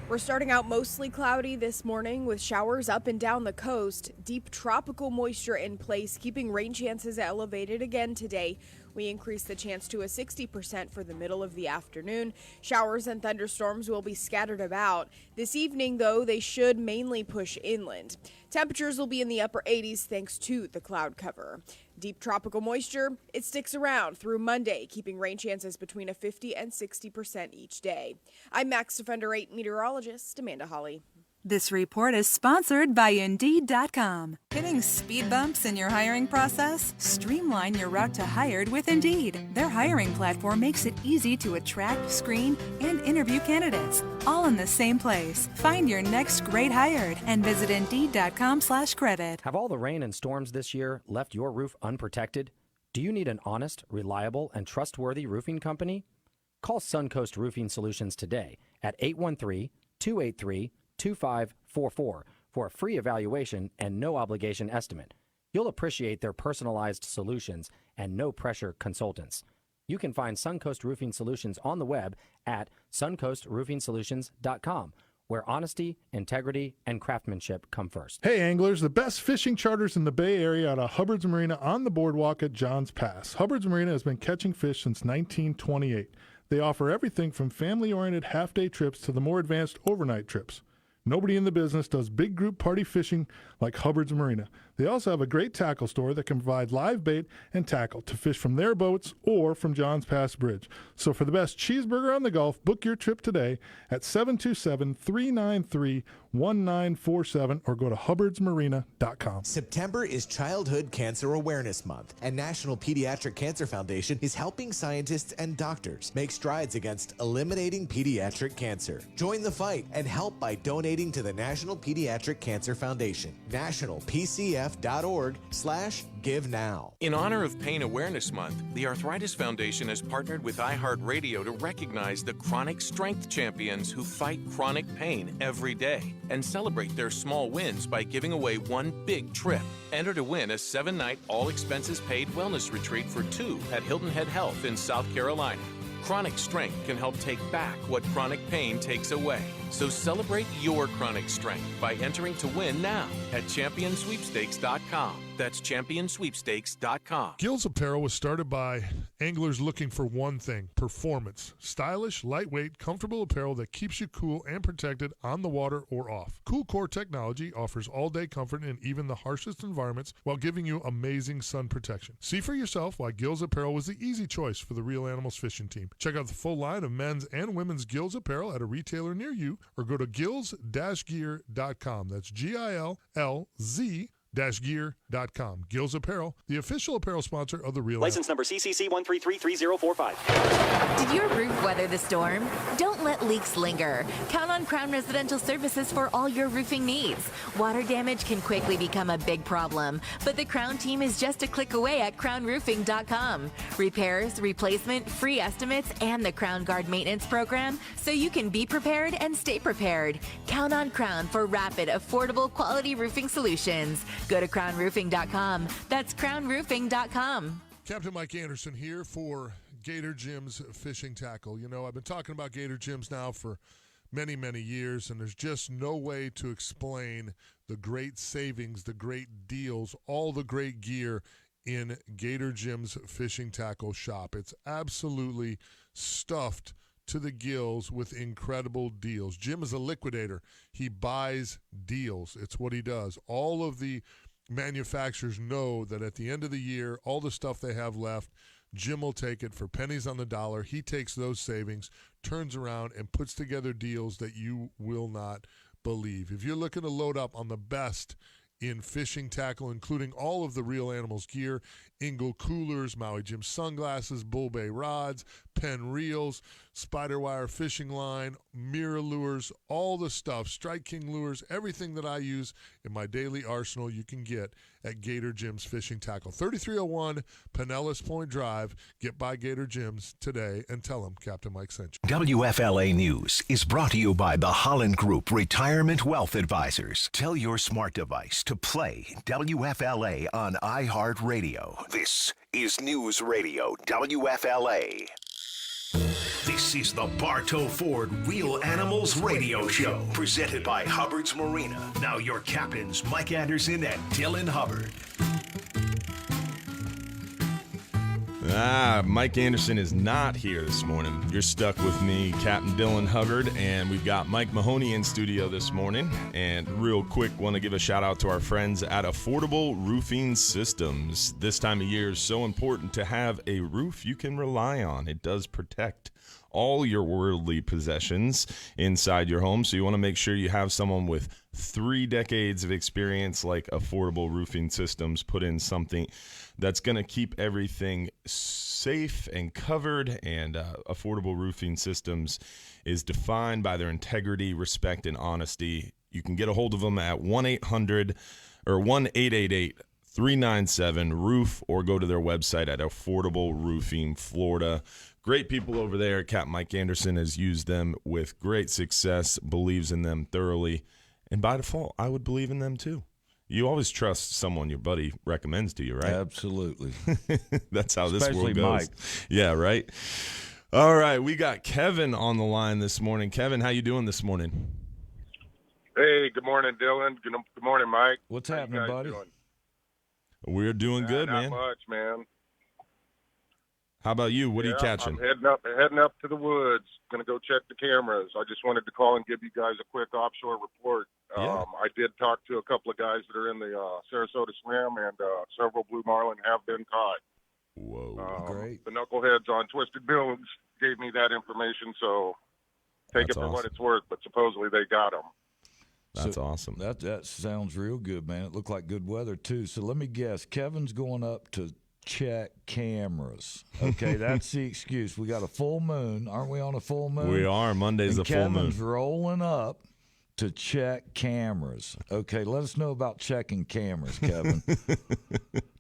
We're starting out mostly cloudy this morning with showers up and down the coast. Deep tropical moisture in place, keeping rain chances elevated again today. We increased the chance to a 60% for the middle of the afternoon. Showers and thunderstorms will be scattered about. This evening, though, they should mainly push inland. Temperatures will be in the upper 80s thanks to the cloud cover. Deep tropical moisture, it sticks around through Monday, keeping rain chances between a 50 and 60% each day. I'm Max Defender 8 meteorologist Amanda Hawley. This report is sponsored by Indeed.com. Hitting speed bumps in your hiring process? Streamline your route to hired with Indeed. Their hiring platform makes it easy to attract, screen, and interview candidates, all in the same place. Find your next great hired and visit Indeed.com/credit. Have all the rain and storms this year left your roof unprotected? Do you need an honest, reliable, and trustworthy roofing company? Call Suncoast Roofing Solutions today at 813-283-2544 for a free evaluation and no obligation estimate. You'll appreciate their personalized solutions and no pressure consultants. You can find Suncoast Roofing Solutions on the web at suncoastroofingsolutions.com, where honesty, integrity, and craftsmanship come first. Hey anglers, the best fishing charters in the Bay Area out of Hubbard's Marina on the boardwalk at Johns Pass. Hubbard's Marina has been catching fish since 1928. They offer everything from family-oriented half-day trips to the more advanced overnight trips. Nobody in the business does big group party fishing like Hubbard's Marina. They also have a great tackle store that can provide live bait and tackle to fish from their boats or from Johns Pass Bridge. So for the best cheeseburger on the Gulf, book your trip today at 727-393-1947 or go to hubbardsmarina.com. September is Childhood Cancer Awareness Month, and National Pediatric Cancer Foundation is helping scientists and doctors make strides against eliminating pediatric cancer. Join the fight and help by donating to the National Pediatric Cancer Foundation. NationalPCF.org/give now. In honor of Pain Awareness Month, the Arthritis Foundation has partnered with iHeartRadio to recognize the chronic strength champions who fight chronic pain every day and celebrate their small wins by giving away one big trip. Enter to win a 7-night all-expenses-paid wellness retreat for 2 at Hilton Head Health in South Carolina. Chronic strength can help take back what chronic pain takes away. So celebrate your chronic strength by entering to win now at ChampionSweepstakes.com. That's ChampionSweepstakes.com. Gills Apparel was started by anglers looking for one thing: performance. Stylish, lightweight, comfortable apparel that keeps you cool and protected on the water or off. Cool Core technology offers all-day comfort in even the harshest environments while giving you amazing sun protection. See for yourself why Gills Apparel was the easy choice for the Real Animals fishing team. Check out the full line of men's and women's Gills Apparel at a retailer near you or go to gills-gear.com. That's GILLZ gills-gear.com. Gills Apparel, the official apparel sponsor of the Real License number CCC 1333045. Did your roof weather the storm? Don't let leaks linger. Count on Crown Residential Services for all your roofing needs. Water damage can quickly become a big problem, but the Crown team is just a click away at crownroofing.com. Repairs, replacement, free estimates, and the Crown Guard maintenance program, so you can be prepared and stay prepared. Count on Crown for rapid, affordable, quality roofing solutions. Go to crownroofing.com. That's crownroofing.com. Captain Mike Anderson here for Gator Jim's Fishing Tackle. You know, I've been talking about Gator Jim's now for many, many years, and there's just no way to explain the great savings, the great deals, all the great gear in Gator Jim's Fishing Tackle shop. It's absolutely stuffed to the gills with incredible deals. Jim is a liquidator. He buys deals. It's what he does. All of the manufacturers know that at the end of the year, all the stuff they have left, Jim will take it for pennies on the dollar. He takes those savings, turns around, and puts together deals that you will not believe. If you're looking to load up on the best in fishing tackle, including all of the Real Animals gear, Ingle coolers, Maui Jim sunglasses, Bull Bay rods, Penn reels, spider wire fishing line, mirror lures, all the stuff, Strike King lures, everything that I use in my daily arsenal you can get at Gator Jim's Fishing Tackle. 3301 Pinellas Point Drive. Get by Gator Jim's today and tell them Captain Mike sent you. WFLA News is brought to you by the Holland Group Retirement Wealth Advisors. Tell your smart device to play WFLA on iHeartRadio. This is News Radio WFLA. This is the Bartow Ford Real Animals Radio Show, presented by Hubbard's Marina. Now your captains, Mike Anderson and Dylan Hubbard. Mike Anderson is not here this morning. You're stuck with me, Captain Dylan Hubbard, and we've got Mike Mahoney in studio this morning. And real quick, want to give a shout out to our friends at Affordable Roofing Systems. This time of year is so important to have a roof you can rely on. It does protect all your worldly possessions inside your home, so you want to make sure you have someone with 3 decades of experience like Affordable Roofing Systems put in something that's going to keep everything safe and covered. And Affordable Roofing Systems is defined by their integrity, respect, and honesty. You can get a hold of them at 1-800-397-ROOF or go to their website at Affordable Roofing Florida. Great people over there. Cap Mike Anderson has used them with great success, believes in them thoroughly. And by default, I would believe in them too. You always trust someone your buddy recommends to you, right? Absolutely. That's how Especially this world goes. Mike. Yeah, right? All right, we got Kevin on the line this morning. Kevin, how you doing this morning? Hey, good morning, Dylan. Good morning, Mike. What's happening, buddy? Doing? We're doing good, not man. Not much, man. How about you? What are you catching? I'm heading up to the woods. Going to go check the cameras. I just wanted to call and give you guys a quick offshore report. Yeah. I did talk to a couple of guys that are in the Sarasota Swim, and several blue marlin have been caught. Whoa, great. The knuckleheads on Twisted Bills gave me that information, so take That's it for what awesome. it's worth, but supposedly they got them. That's awesome. That sounds real good, man. It looked like good weather, too. So let me guess. Kevin's going up to check cameras. Okay, that's the excuse. We got a full moon. Aren't we on a full moon? We are. Monday's and the full moon. Kevin's rolling up to check cameras. Okay, let us know about checking cameras, Kevin.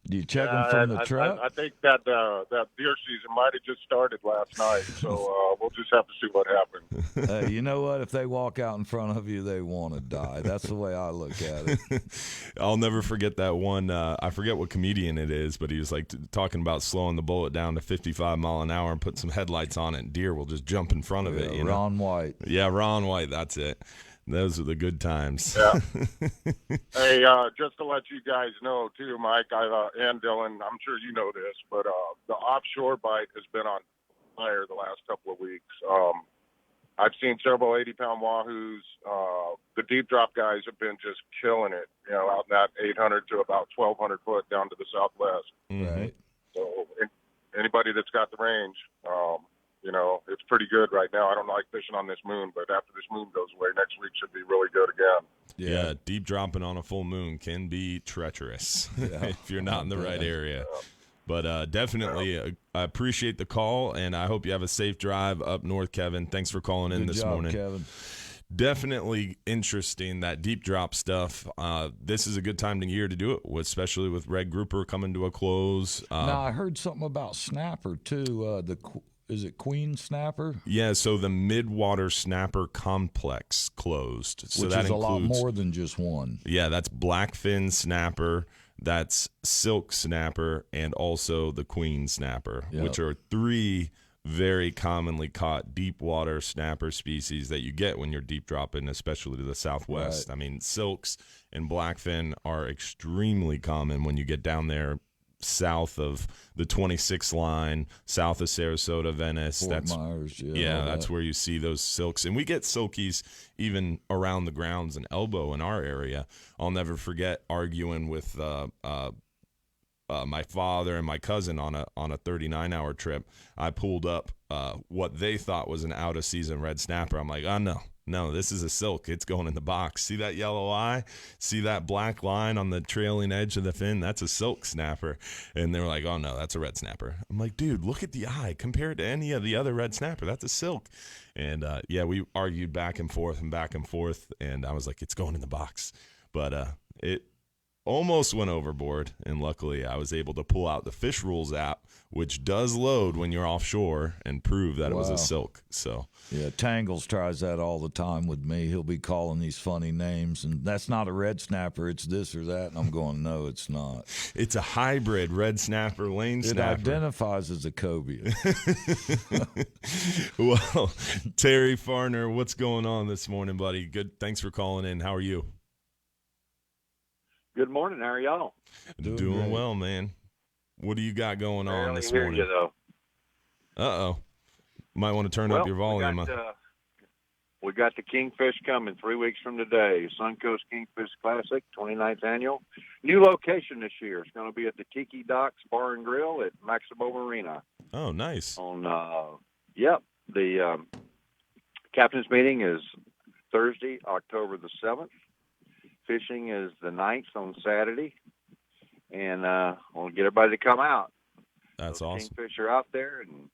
Do you check them from the truck? I think that deer season might have just started last night, so we'll just have to see what happens. You know what? If they walk out in front of you, they want to die. That's the way I look at it. I'll never forget that one. I forget what comedian it is, but he was like talking about slowing the bullet down to 55 mile an hour and put some headlights on it, and deer will just jump in front of it. You know? Ron White. Yeah, Ron White. That's it. Those are the good times. Yeah. Hey, just to let you guys know, too, Mike, and Dylan, I'm sure you know this, but the offshore bite has been on fire the last couple of weeks. I've seen several 80-pound wahoos. The deep drop guys have been just killing it, out in that 800 to about 1,200 foot down to the southwest. Right. So anybody that's got the range, It's pretty good right now. I don't like fishing on this moon, but after this moon goes away, next week should be really good again. Yeah, deep dropping on a full moon can be treacherous if you're not in the right area. But definitely, I appreciate the call, and I hope you have a safe drive up north, Kevin. Thanks for calling in this morning. Kevin. Definitely interesting, that deep drop stuff. This is a good time of year to do it, especially with red grouper coming to a close. Now, I heard something about snapper, too. Is it queen snapper? Yeah, so the midwater snapper complex closed. So Which that is includes a lot more than just one. Yeah, that's blackfin snapper, that's silk snapper, and also the queen snapper, which are 3 very commonly caught deep water snapper species that you get when you're deep dropping, especially to the southwest. Right. I mean, silks and blackfin are extremely common when you get down there south of the 26 line, south of Sarasota, Venice. Fort Myers, that's where you see those silks. And we get silkies even around the grounds and Elbow in our area. I'll never forget arguing with my father and my cousin on a 39-hour trip. I pulled up what they thought was an out-of-season red snapper. I'm like, oh, no, this is a silk. It's going in the box. See that yellow eye? See that black line on the trailing edge of the fin? That's a silk snapper. And they were like, oh, no, that's a red snapper. I'm like, dude, look at the eye. Compared to any of the other red snapper, that's a silk. And, we argued back and forth. And I was like, it's going in the box. But it almost went overboard, and luckily I was able to pull out the Fish Rules app, which does load when you're offshore, and prove that it was a silk. So yeah, Tangles tries that all the time with me. He'll be calling these funny names, and that's not a red snapper, it's this or that, and I'm going, no, it's not. It's a hybrid red snapper, lane snapper. It identifies as a cobia. Well, Terry Farner, what's going on this morning, buddy? Good. Thanks for calling in. How are you? Good morning. How are y'all? Doing well, man. What do you got going on this morning? You, though. Uh-oh. Might want to turn up your volume. We got the Kingfish coming 3 weeks from today. Suncoast Kingfish Classic, 29th annual. New location this year. It's going to be at the Tiki Docks Bar and Grill at Maximo Marina. Oh, nice. The captain's meeting is Thursday, October the 7th. Fishing is the 9th on Saturday, and we'll get everybody to come out. That's awesome. Kingfish are out there and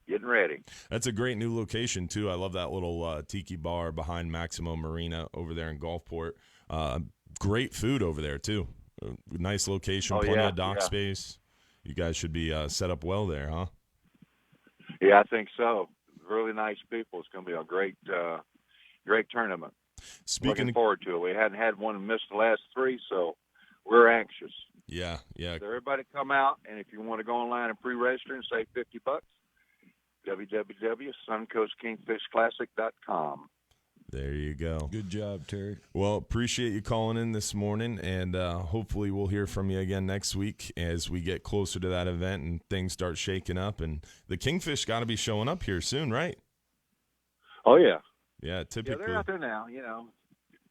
getting ready. That's a great new location, too. I love that little tiki bar behind Maximo Marina over there in Gulfport. Great food over there, too. Nice location, plenty of dock space. You guys should be set up well there, huh? Yeah, I think so. Really nice people. It's going to be a great tournament. Looking forward to it. We hadn't had one and missed the last 3, so we're anxious. Yeah. So everybody come out, and if you want to go online and pre-register and save $50, www.suncoastkingfishclassic.com. There you go. Good job, Terry. Well, appreciate you calling in this morning, and hopefully we'll hear from you again next week as we get closer to that event and things start shaking up. And the Kingfish got to be showing up here soon, right? Oh, yeah. Yeah, typically. Yeah, they're out there now,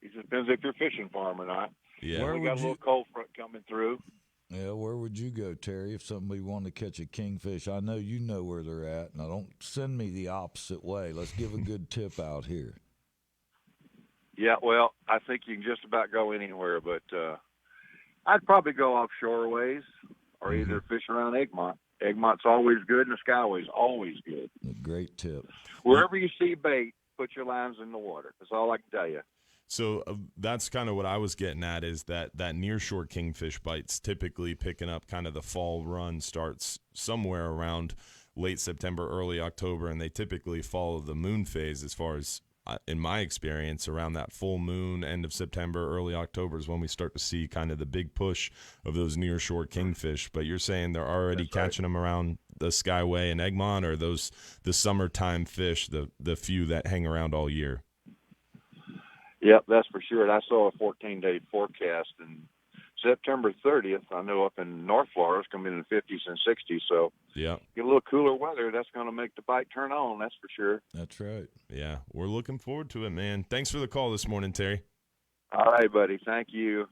It just depends if you're fishing for them or not. Yeah. We got a little cold front coming through. Yeah, where would you go, Terry, if somebody wanted to catch a kingfish? I know you know where they're at. Now, don't send me the opposite way. Let's give a good tip out here. Yeah, well, I think you can just about go anywhere, but I'd probably go offshore ways or either fish around Egmont. Egmont's always good, and the Skyway's always good. A great tip. Wherever you see bait, put your lines in the water. That's all I can tell you. So that's kind of what I was getting at, is that nearshore kingfish bites typically picking up kind of the fall run starts somewhere around late September, early October, and they typically follow the moon phase as far as, in my experience, around that full moon, end of September, early October is when we start to see kind of the big push of those nearshore kingfish. But you're saying they're already catching them around the Skyway and Egmont, or those the summertime fish, the few that hang around all year? Yep, that's for sure. And I saw a 14-day forecast, and September 30th, I know up in North Florida, it's going to be in the 50s and 60s. So yeah, get a little cooler weather, that's going to make the bite turn on, that's for sure. That's right. Yeah, we're looking forward to it, man. Thanks for the call this morning, Terry. All right, buddy. Thank you.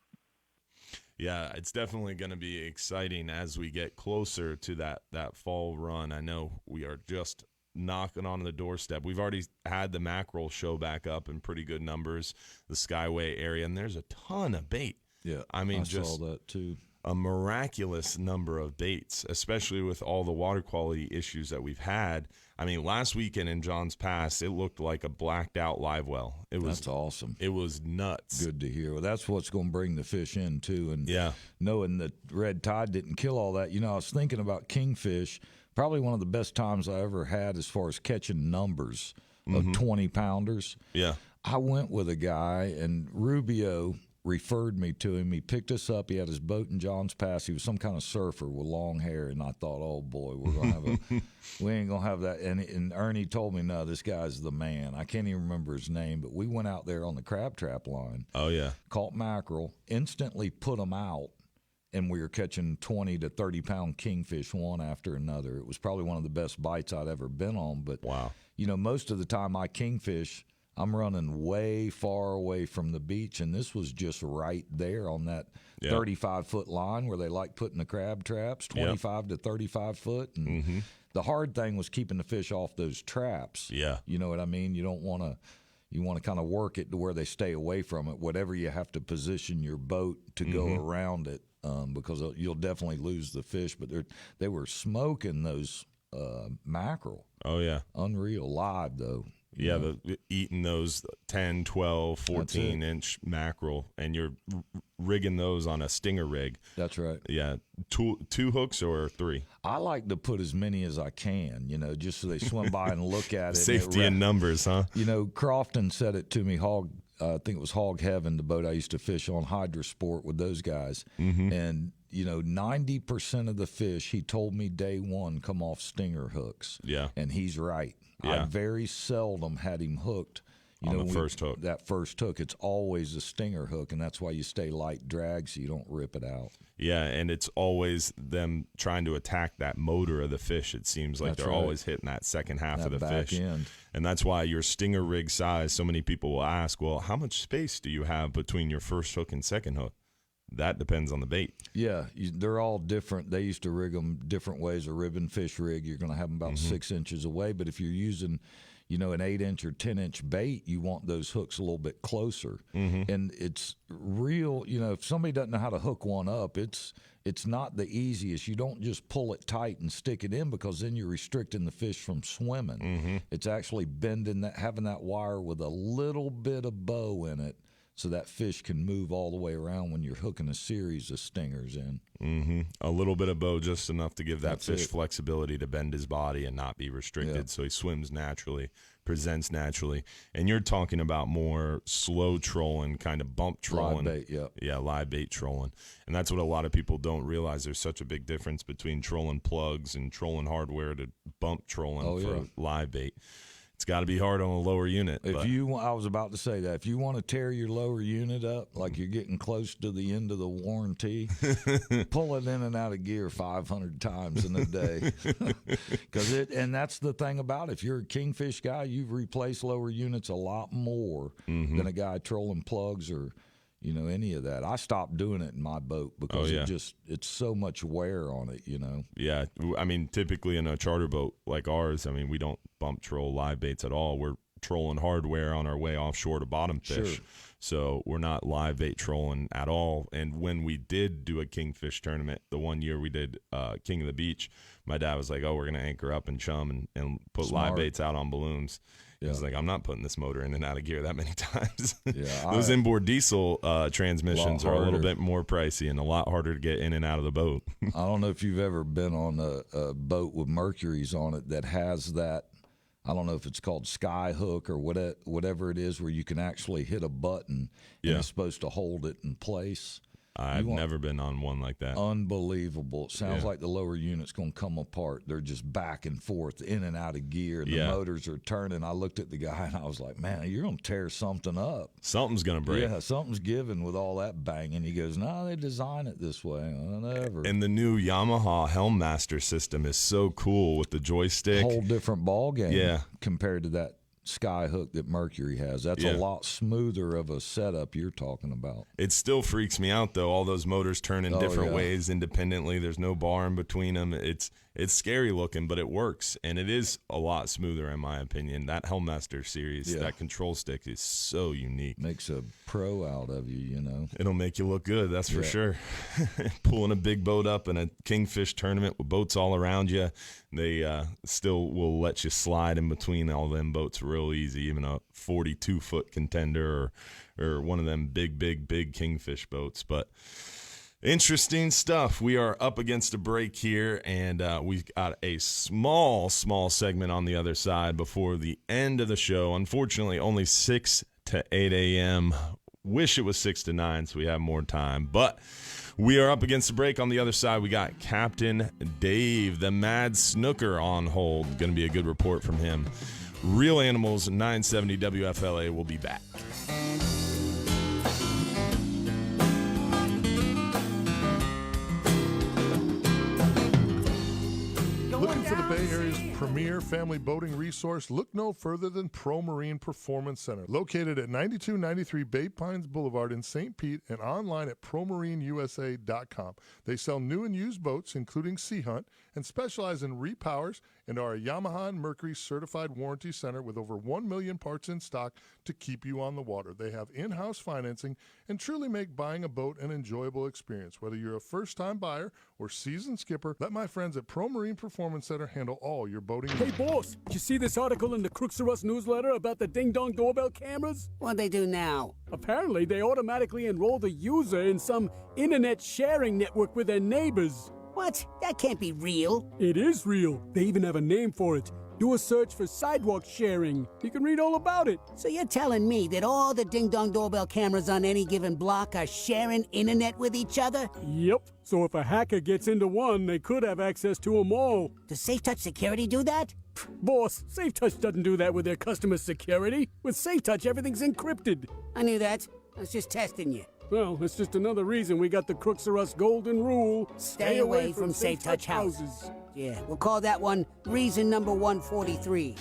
Yeah, it's definitely going to be exciting as we get closer to that fall run. I know we are just knocking on the doorstep. We've already had the mackerel show back up in pretty good numbers, the Skyway area, and there's a ton of bait. Yeah, I mean, saw that too. A miraculous number of baits, especially with all the water quality issues that we've had. I mean, last weekend in Johns Pass, it looked like a blacked out live well. That's awesome. It was nuts. Good to hear. Well, that's what's going to bring the fish in too. And yeah, knowing that red tide didn't kill all that, I was thinking about kingfish. Probably one of the best times I ever had as far as catching numbers of 20-pounders. Yeah, I went with a guy, and Rubio referred me to him. He picked us up. He had his boat in Johns Pass. He was some kind of surfer with long hair, and I thought, oh boy, we're gonna have we ain't gonna have that. And Ernie told me, no, this guy's the man. I can't even remember his name, but we went out there on the crab trap line. Oh yeah, caught mackerel, instantly put them out, and we were catching 20 to 30-pound kingfish one after another. It was probably one of the best bites I'd ever been on. But wow, most of the time I kingfish, I'm running way far away from the beach, and this was just right there on that 35-foot line where they like putting the crab traps, 25 to 35 foot. And the hard thing was keeping the fish off those traps. Yeah. You know what I mean? You don't want to – you want to kind of work it to where they stay away from it, whatever you have to position your boat to go around it, because you'll definitely lose the fish. But they were smoking those mackerel. Oh, yeah. Unreal. Live, though. Yeah, eating those 10, 12, 14-inch mackerel, and you're rigging those on a stinger rig. That's right. Yeah, two hooks or three? I like to put as many as I can, just so they swim by and look at it. Safety in numbers, huh? Crofton said it to me, I think it was Hog Heaven, the boat I used to fish on, Hydrosport with those guys. And 90% of the fish, he told me day one, come off stinger hooks. Yeah. And he's right. Yeah. I very seldom had him hooked. On the first hook. That first hook, it's always a stinger hook, and that's why you stay light drag so you don't rip it out. Yeah, and it's always them trying to attack that motor of the fish. It seems like they're always hitting that second half of the back fish. End. And that's why your stinger rig size, so many people will ask, well, how much space do you have between your first hook and second hook? That depends on the bait. Yeah, they're all different. They used to rig them different ways. A ribbon fish rig, you're going to have them about 6 inches away. But if you're using, an 8-inch or 10-inch bait, you want those hooks a little bit closer. And it's real, if somebody doesn't know how to hook one up, it's not the easiest. You don't just pull it tight and stick it in, because then you're restricting the fish from swimming. It's actually bending that, having that wire with a little bit of bow in it, so that fish can move all the way around when you're hooking a series of stingers in. A little bit of bow, just enough to give that fish flexibility to bend his body and not be restricted, so he swims naturally, presents naturally. And you're talking about more slow trolling, kind of bump trolling. Live bait, Yeah, live bait trolling. And that's what a lot of people don't realize. There's such a big difference between trolling plugs and trolling hardware to bump trolling for live bait. It's got to be hard on a lower unit. I was about to say that. If you want to tear your lower unit up, like you're getting close to the end of the warranty, pull it in and out of gear 500 times in a day. And that's the thing about it. If you're a kingfish guy, you've replaced lower units a lot more than a guy trolling plugs or any of that. I stopped doing it in my boat because it's so much wear on it, Yeah. I mean, typically in a charter boat like ours, we don't bump troll live baits at all. We're trolling hardware on our way offshore to bottom fish. Sure. So we're not live bait trolling at all. And when we did do a kingfish tournament, the one year we did King of the Beach, my dad was like, oh, we're going to anchor up and chum and put live baits out on balloons. He was like, I'm not putting this motor in and out of gear that many times. Those inboard diesel transmissions are a little bit more pricey and a lot harder to get in and out of the boat. I don't know if you've ever been on a boat with Mercuries on it that has that, I don't know if it's called sky hook or whatever it is, where you can actually hit a button and it's supposed to hold it in place. I've never been on one like that. Unbelievable. It sounds like the lower unit's going to come apart. They're just back and forth, in and out of gear, and the motors are turning. I looked at the guy, and I was like, man, you're going to tear something up. Something's going to break. Yeah, something's giving with all that banging. He goes, no, they design it this way. Never. And the new Yamaha Helmmaster system is so cool with the joystick. Whole different ball game compared to that sky hook that Mercury has. That's a lot smoother of a setup you're talking about. It still freaks me out, though. All those motors turn in different ways independently. There's no bar in between them. It's scary looking, but it works, and it is a lot smoother in my opinion. That Helmmaster series, that control stick is so unique. Makes a pro out of you, you know. It'll make you look good, that's for sure. Pulling a big boat up in a kingfish tournament with boats all around you, they still will let you slide in between all them boats real easy, even a 42-foot contender or one of them big kingfish boats. But interesting stuff. We are up against a break here, and we've got a small segment on the other side before the end of the show. Unfortunately, only 6 to 8 a.m. Wish it was 6 to 9 so we have more time. But we are up against the break. On the other side, we got Captain Dave, the Mad Snooker, on hold. Going to be a good report from him. Real Animals 970 WFLA will be back. Looking for the Bay Area's premier family boating resource? Look no further than Pro Marine Performance Center, located at 9293 Bay Pines Boulevard in St. Pete and online at promarineusa.com. They sell new and used boats, including Sea Hunt, and specialize in repowers and are a Yamaha and Mercury certified warranty center with over 1 million parts in stock to keep you on the water. They have in-house financing and truly make buying a boat an enjoyable experience. Whether you're a first-time buyer or seasoned skipper, let my friends at Pro Marine Performance Center handle all your boating needs. Hey, boss, did you see this article in the Crooks R Us newsletter about the ding-dong doorbell cameras? What'd they do now? Apparently, they automatically enroll the user in some internet sharing network with their neighbors. What? That can't be real. It is real. They even have a name for it. Do a search for sidewalk sharing. You can read all about it. So you're telling me that all the ding-dong doorbell cameras on any given block are sharing internet with each other? Yep. So if a hacker gets into one, they could have access to them all. Does SafeTouch Security do that? Boss, SafeTouch doesn't do that with their customer security. With SafeTouch, everything's encrypted. I knew that. I was just testing you. Well, it's just another reason we got the Crooks R Us golden rule. Stay away from SafeTouch houses. Yeah, we'll call that one reason number 143.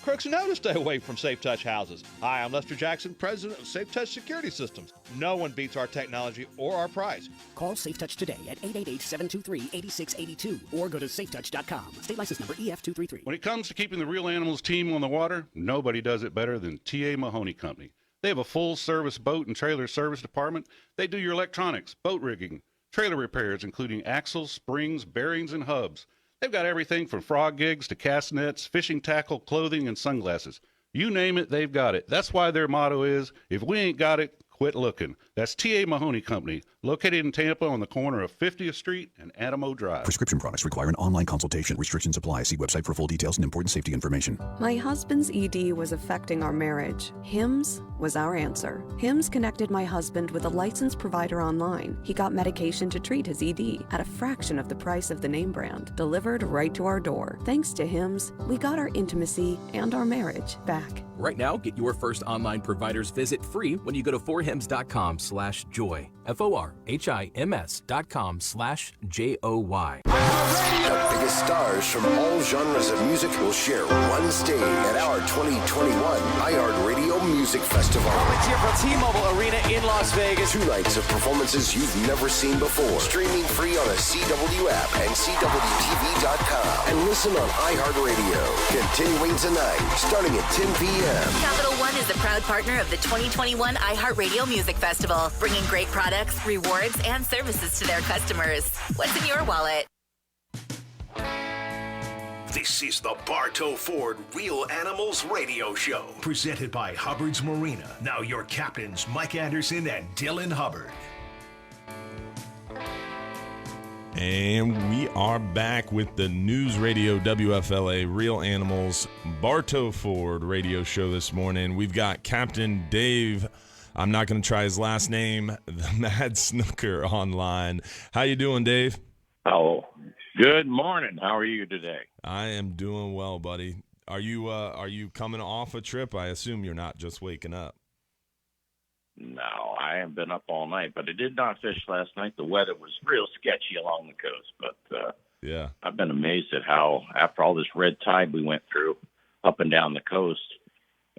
Crooks know to stay away from SafeTouch houses. Hi, I'm Lester Jackson, president of SafeTouch Security Systems. No one beats our technology or our price. Call SafeTouch today at 888-723-8682 or go to safetouch.com. State license number EF233. When it comes to keeping the Real Animals team on the water, nobody does it better than T.A. Mahoney Company. They have a full-service boat and trailer service department. They do your electronics, boat rigging, trailer repairs, including axles, springs, bearings, and hubs. They've got everything from frog gigs to cast nets, fishing tackle, clothing, and sunglasses. You name it, they've got it. That's why their motto is, if we ain't got it, quit looking. That's T.A. Mahoney Company, located in Tampa on the corner of 50th Street and Adamo Drive. Prescription products require an online consultation. Restrictions apply. See website for full details and important safety information. My husband's ED was affecting our marriage. HIMS was our answer. HIMS connected my husband with a licensed provider online. He got medication to treat his ED at a fraction of the price of the name brand, delivered right to our door. Thanks to HIMS, we got our intimacy and our marriage back. Right now, get your first online provider's visit free when you go to forhims.com/joy. FORHIMS.com/JOY. The biggest stars from all genres of music will share one stage at our 2021 iHeartRadio Music Festival. It's here from T-Mobile Arena in Las Vegas. 2 nights of performances you've never seen before. Streaming free on the CW app and CWTV.com. And listen on iHeartRadio. Continuing tonight, starting at 10 p.m. Capital One is a proud partner of the 2021 iHeartRadio Music Festival, bringing great products, rewards, and services to their customers. What's in your wallet? This is the Bartow Ford Real Animals Radio Show, presented by Hubbard's Marina. Now your captains, Mike Anderson and Dylan Hubbard. And we are back with the News Radio WFLA Real Animals Bartow Ford radio show this morning. We've got Captain Dave, I'm not going to try his last name, the Mad Snooker, online. How you doing, Dave? Oh, good morning. How are you today? I am doing well, buddy. Are you coming off a trip? I assume you're not just waking up. No, I haven't been up all night, but I did not fish last night. The weather was real sketchy along the coast, but yeah, I've been amazed at how, after all this red tide we went through up and down the coast,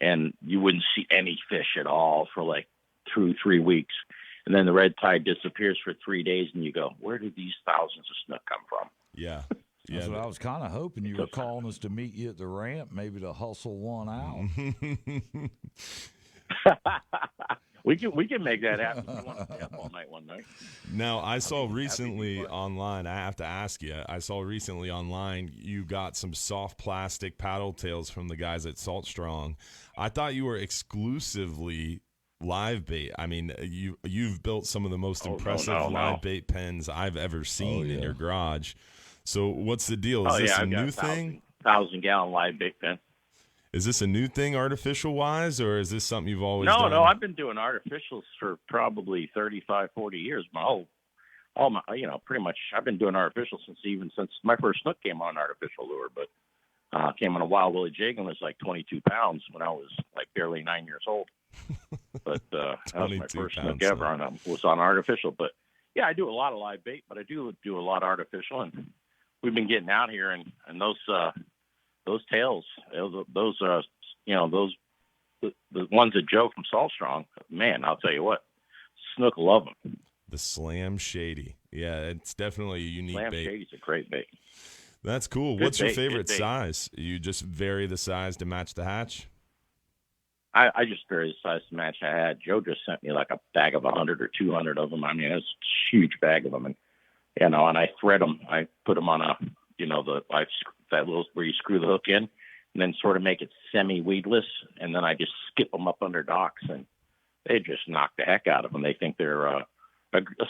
and you wouldn't see any fish at all for like 2-3 weeks. And then the red tide disappears for 3 days, and you go, where did these thousands of snook come from? Yeah. That's what I was kind of hoping you were calling us to meet you at the ramp, maybe to hustle one out. We can make that happen. We want to stay up all night one night. Now, I saw recently online, I have to ask you, you got some soft plastic paddle tails from the guys at Salt Strong. I thought you were exclusively live bait. I mean, you've built some of the most impressive live bait pens I've ever seen in your garage. So what's the deal? Is this a new thing? 1,000-gallon live bait pen. Is this a new thing, artificial-wise, or is this something you've always done? No, I've been doing artificials for probably 35, 40 years. Pretty much I've been doing artificial since my first snook came on artificial lure, but came on a Wild Willie jig and was like 22 pounds when I was like barely 9 years old. But that was my first snook ever, and I was on artificial. But, yeah, I do a lot of live bait, but I do a lot of artificial, and we've been getting out here, and those tails, the ones that Joe from Salt Strong, man, I'll tell you what, snook love them. The Slam Shady. Yeah, it's definitely a unique bait. Slam Shady's a great bait. That's cool. What's your favorite size? You just vary the size to match the hatch? I just vary the size to match the hatch. Joe just sent me like a bag of 100 or 200 of them. I mean, it's a huge bag of them. And, and I thread them. I put them on that little where you screw the hook in, and then sort of make it semi-weedless, and then I just skip them up under docks, and they just knock the heck out of them. They think they're a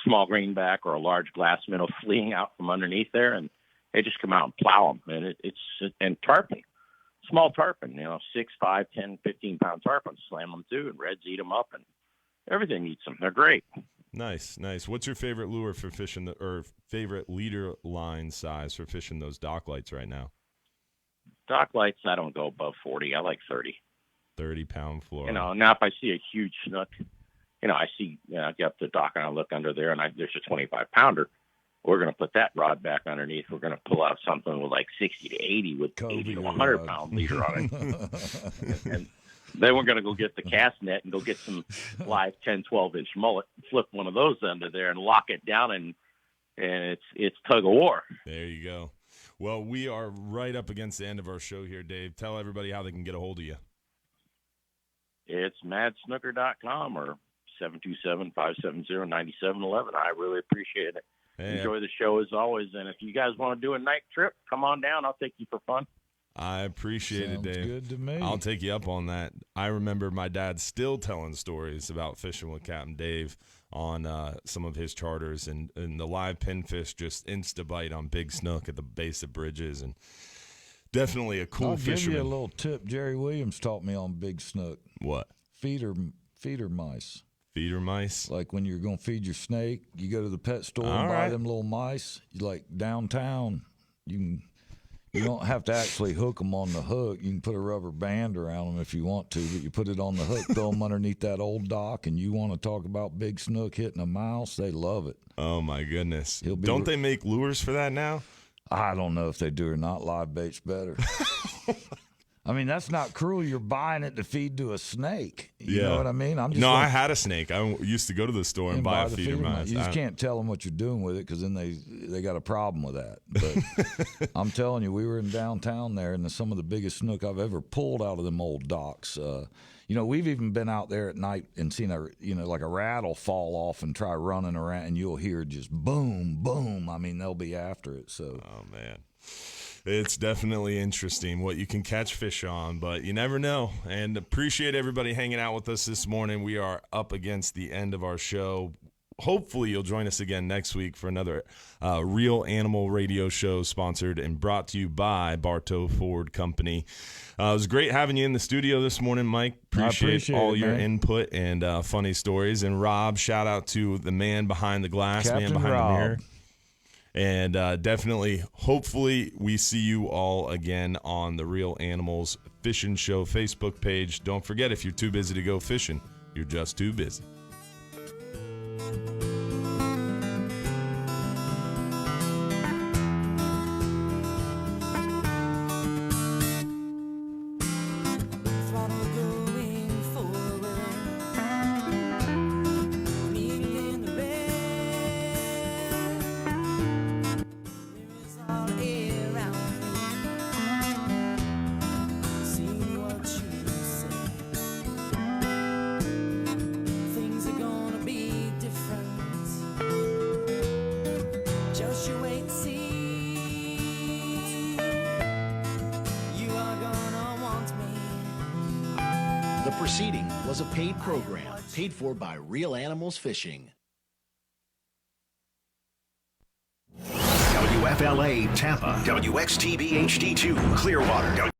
small greenback or a large glass minnow fleeing out from underneath there, and they just come out and plow them. And it's tarpon, small tarpon, 6, 5, 10, 15-pound tarpon, slam them too, and reds eat them up, and everything eats them. They're great. Nice. What's your favorite lure for fishing, or favorite leader line size for fishing those dock lights right now? Dock lights, I don't go above 40. I like 30. 30-pound floor. Now if I see a huge snook, I get up to the dock and I look under there, and there's a 25-pounder. We're going to put that rod back underneath. We're going to pull out something with like 60 to 80 with 80 to 100-pound leader on it. and then we're going to go get the cast net and go get some live 10, 12-inch mullet, flip one of those under there and lock it down, and it's tug of war. There you go. Well, we are right up against the end of our show here, Dave. Tell everybody how they can get a hold of you. It's madsnooker.com or 727-570-9711. I really appreciate it. Hey, enjoy the show as always. And if you guys want to do a night trip, come on down. I'll take you for fun. I appreciate it, Dave. Good to me. I'll take you up on that. I remember my dad still telling stories about fishing with Captain Dave on some of his charters, and the live pinfish just insta-bite on big snook at the base of bridges, and definitely a cool fisherman. I'll give you a little tip Jerry Williams taught me on big snook. What? Feeder mice. Feeder mice? Like when you're going to feed your snake, you go to the pet store and buy them little mice. You like downtown, you don't have to actually hook them on the hook. You can put a rubber band around them if you want to, but you put it on the hook, throw them underneath that old dock, and you want to talk about big snook hitting a mouse, they love it. Oh, my goodness. Don't they make lures for that now? I don't know if they do or not. Live bait's better. I mean, that's not cruel. You're buying it to feed to a snake. You know what I mean? I had a snake. I used to go to the store and buy a feeder mice. You just can't tell them what you're doing with it, because then they got a problem with that. But I'm telling you, we were in downtown there, and some of the biggest snook I've ever pulled out of them old docks. We've even been out there at night and seen like a rattle fall off and try running around, and you'll hear just boom, boom. I mean, they'll be after it. So. Oh, man. It's definitely interesting what you can catch fish on, but you never know. And appreciate everybody hanging out with us this morning. We are up against the end of our show. Hopefully you'll join us again next week for another Real Animal Radio show, sponsored and brought to you by Bartow Ford Company. It was great having you in the studio this morning, Mike. Appreciate all your input and funny stories. And Rob, shout out to the man behind the glass, Captain man behind Rob. the mirror. And definitely, hopefully, we see you all again on the Real Animals Fishing Show Facebook page. Don't forget, if you're too busy to go fishing, you're just too busy. Throttle goes proceeding was a paid program paid for by Real Animals Fishing. WFLA Tampa, WXTB HD2 Clearwater.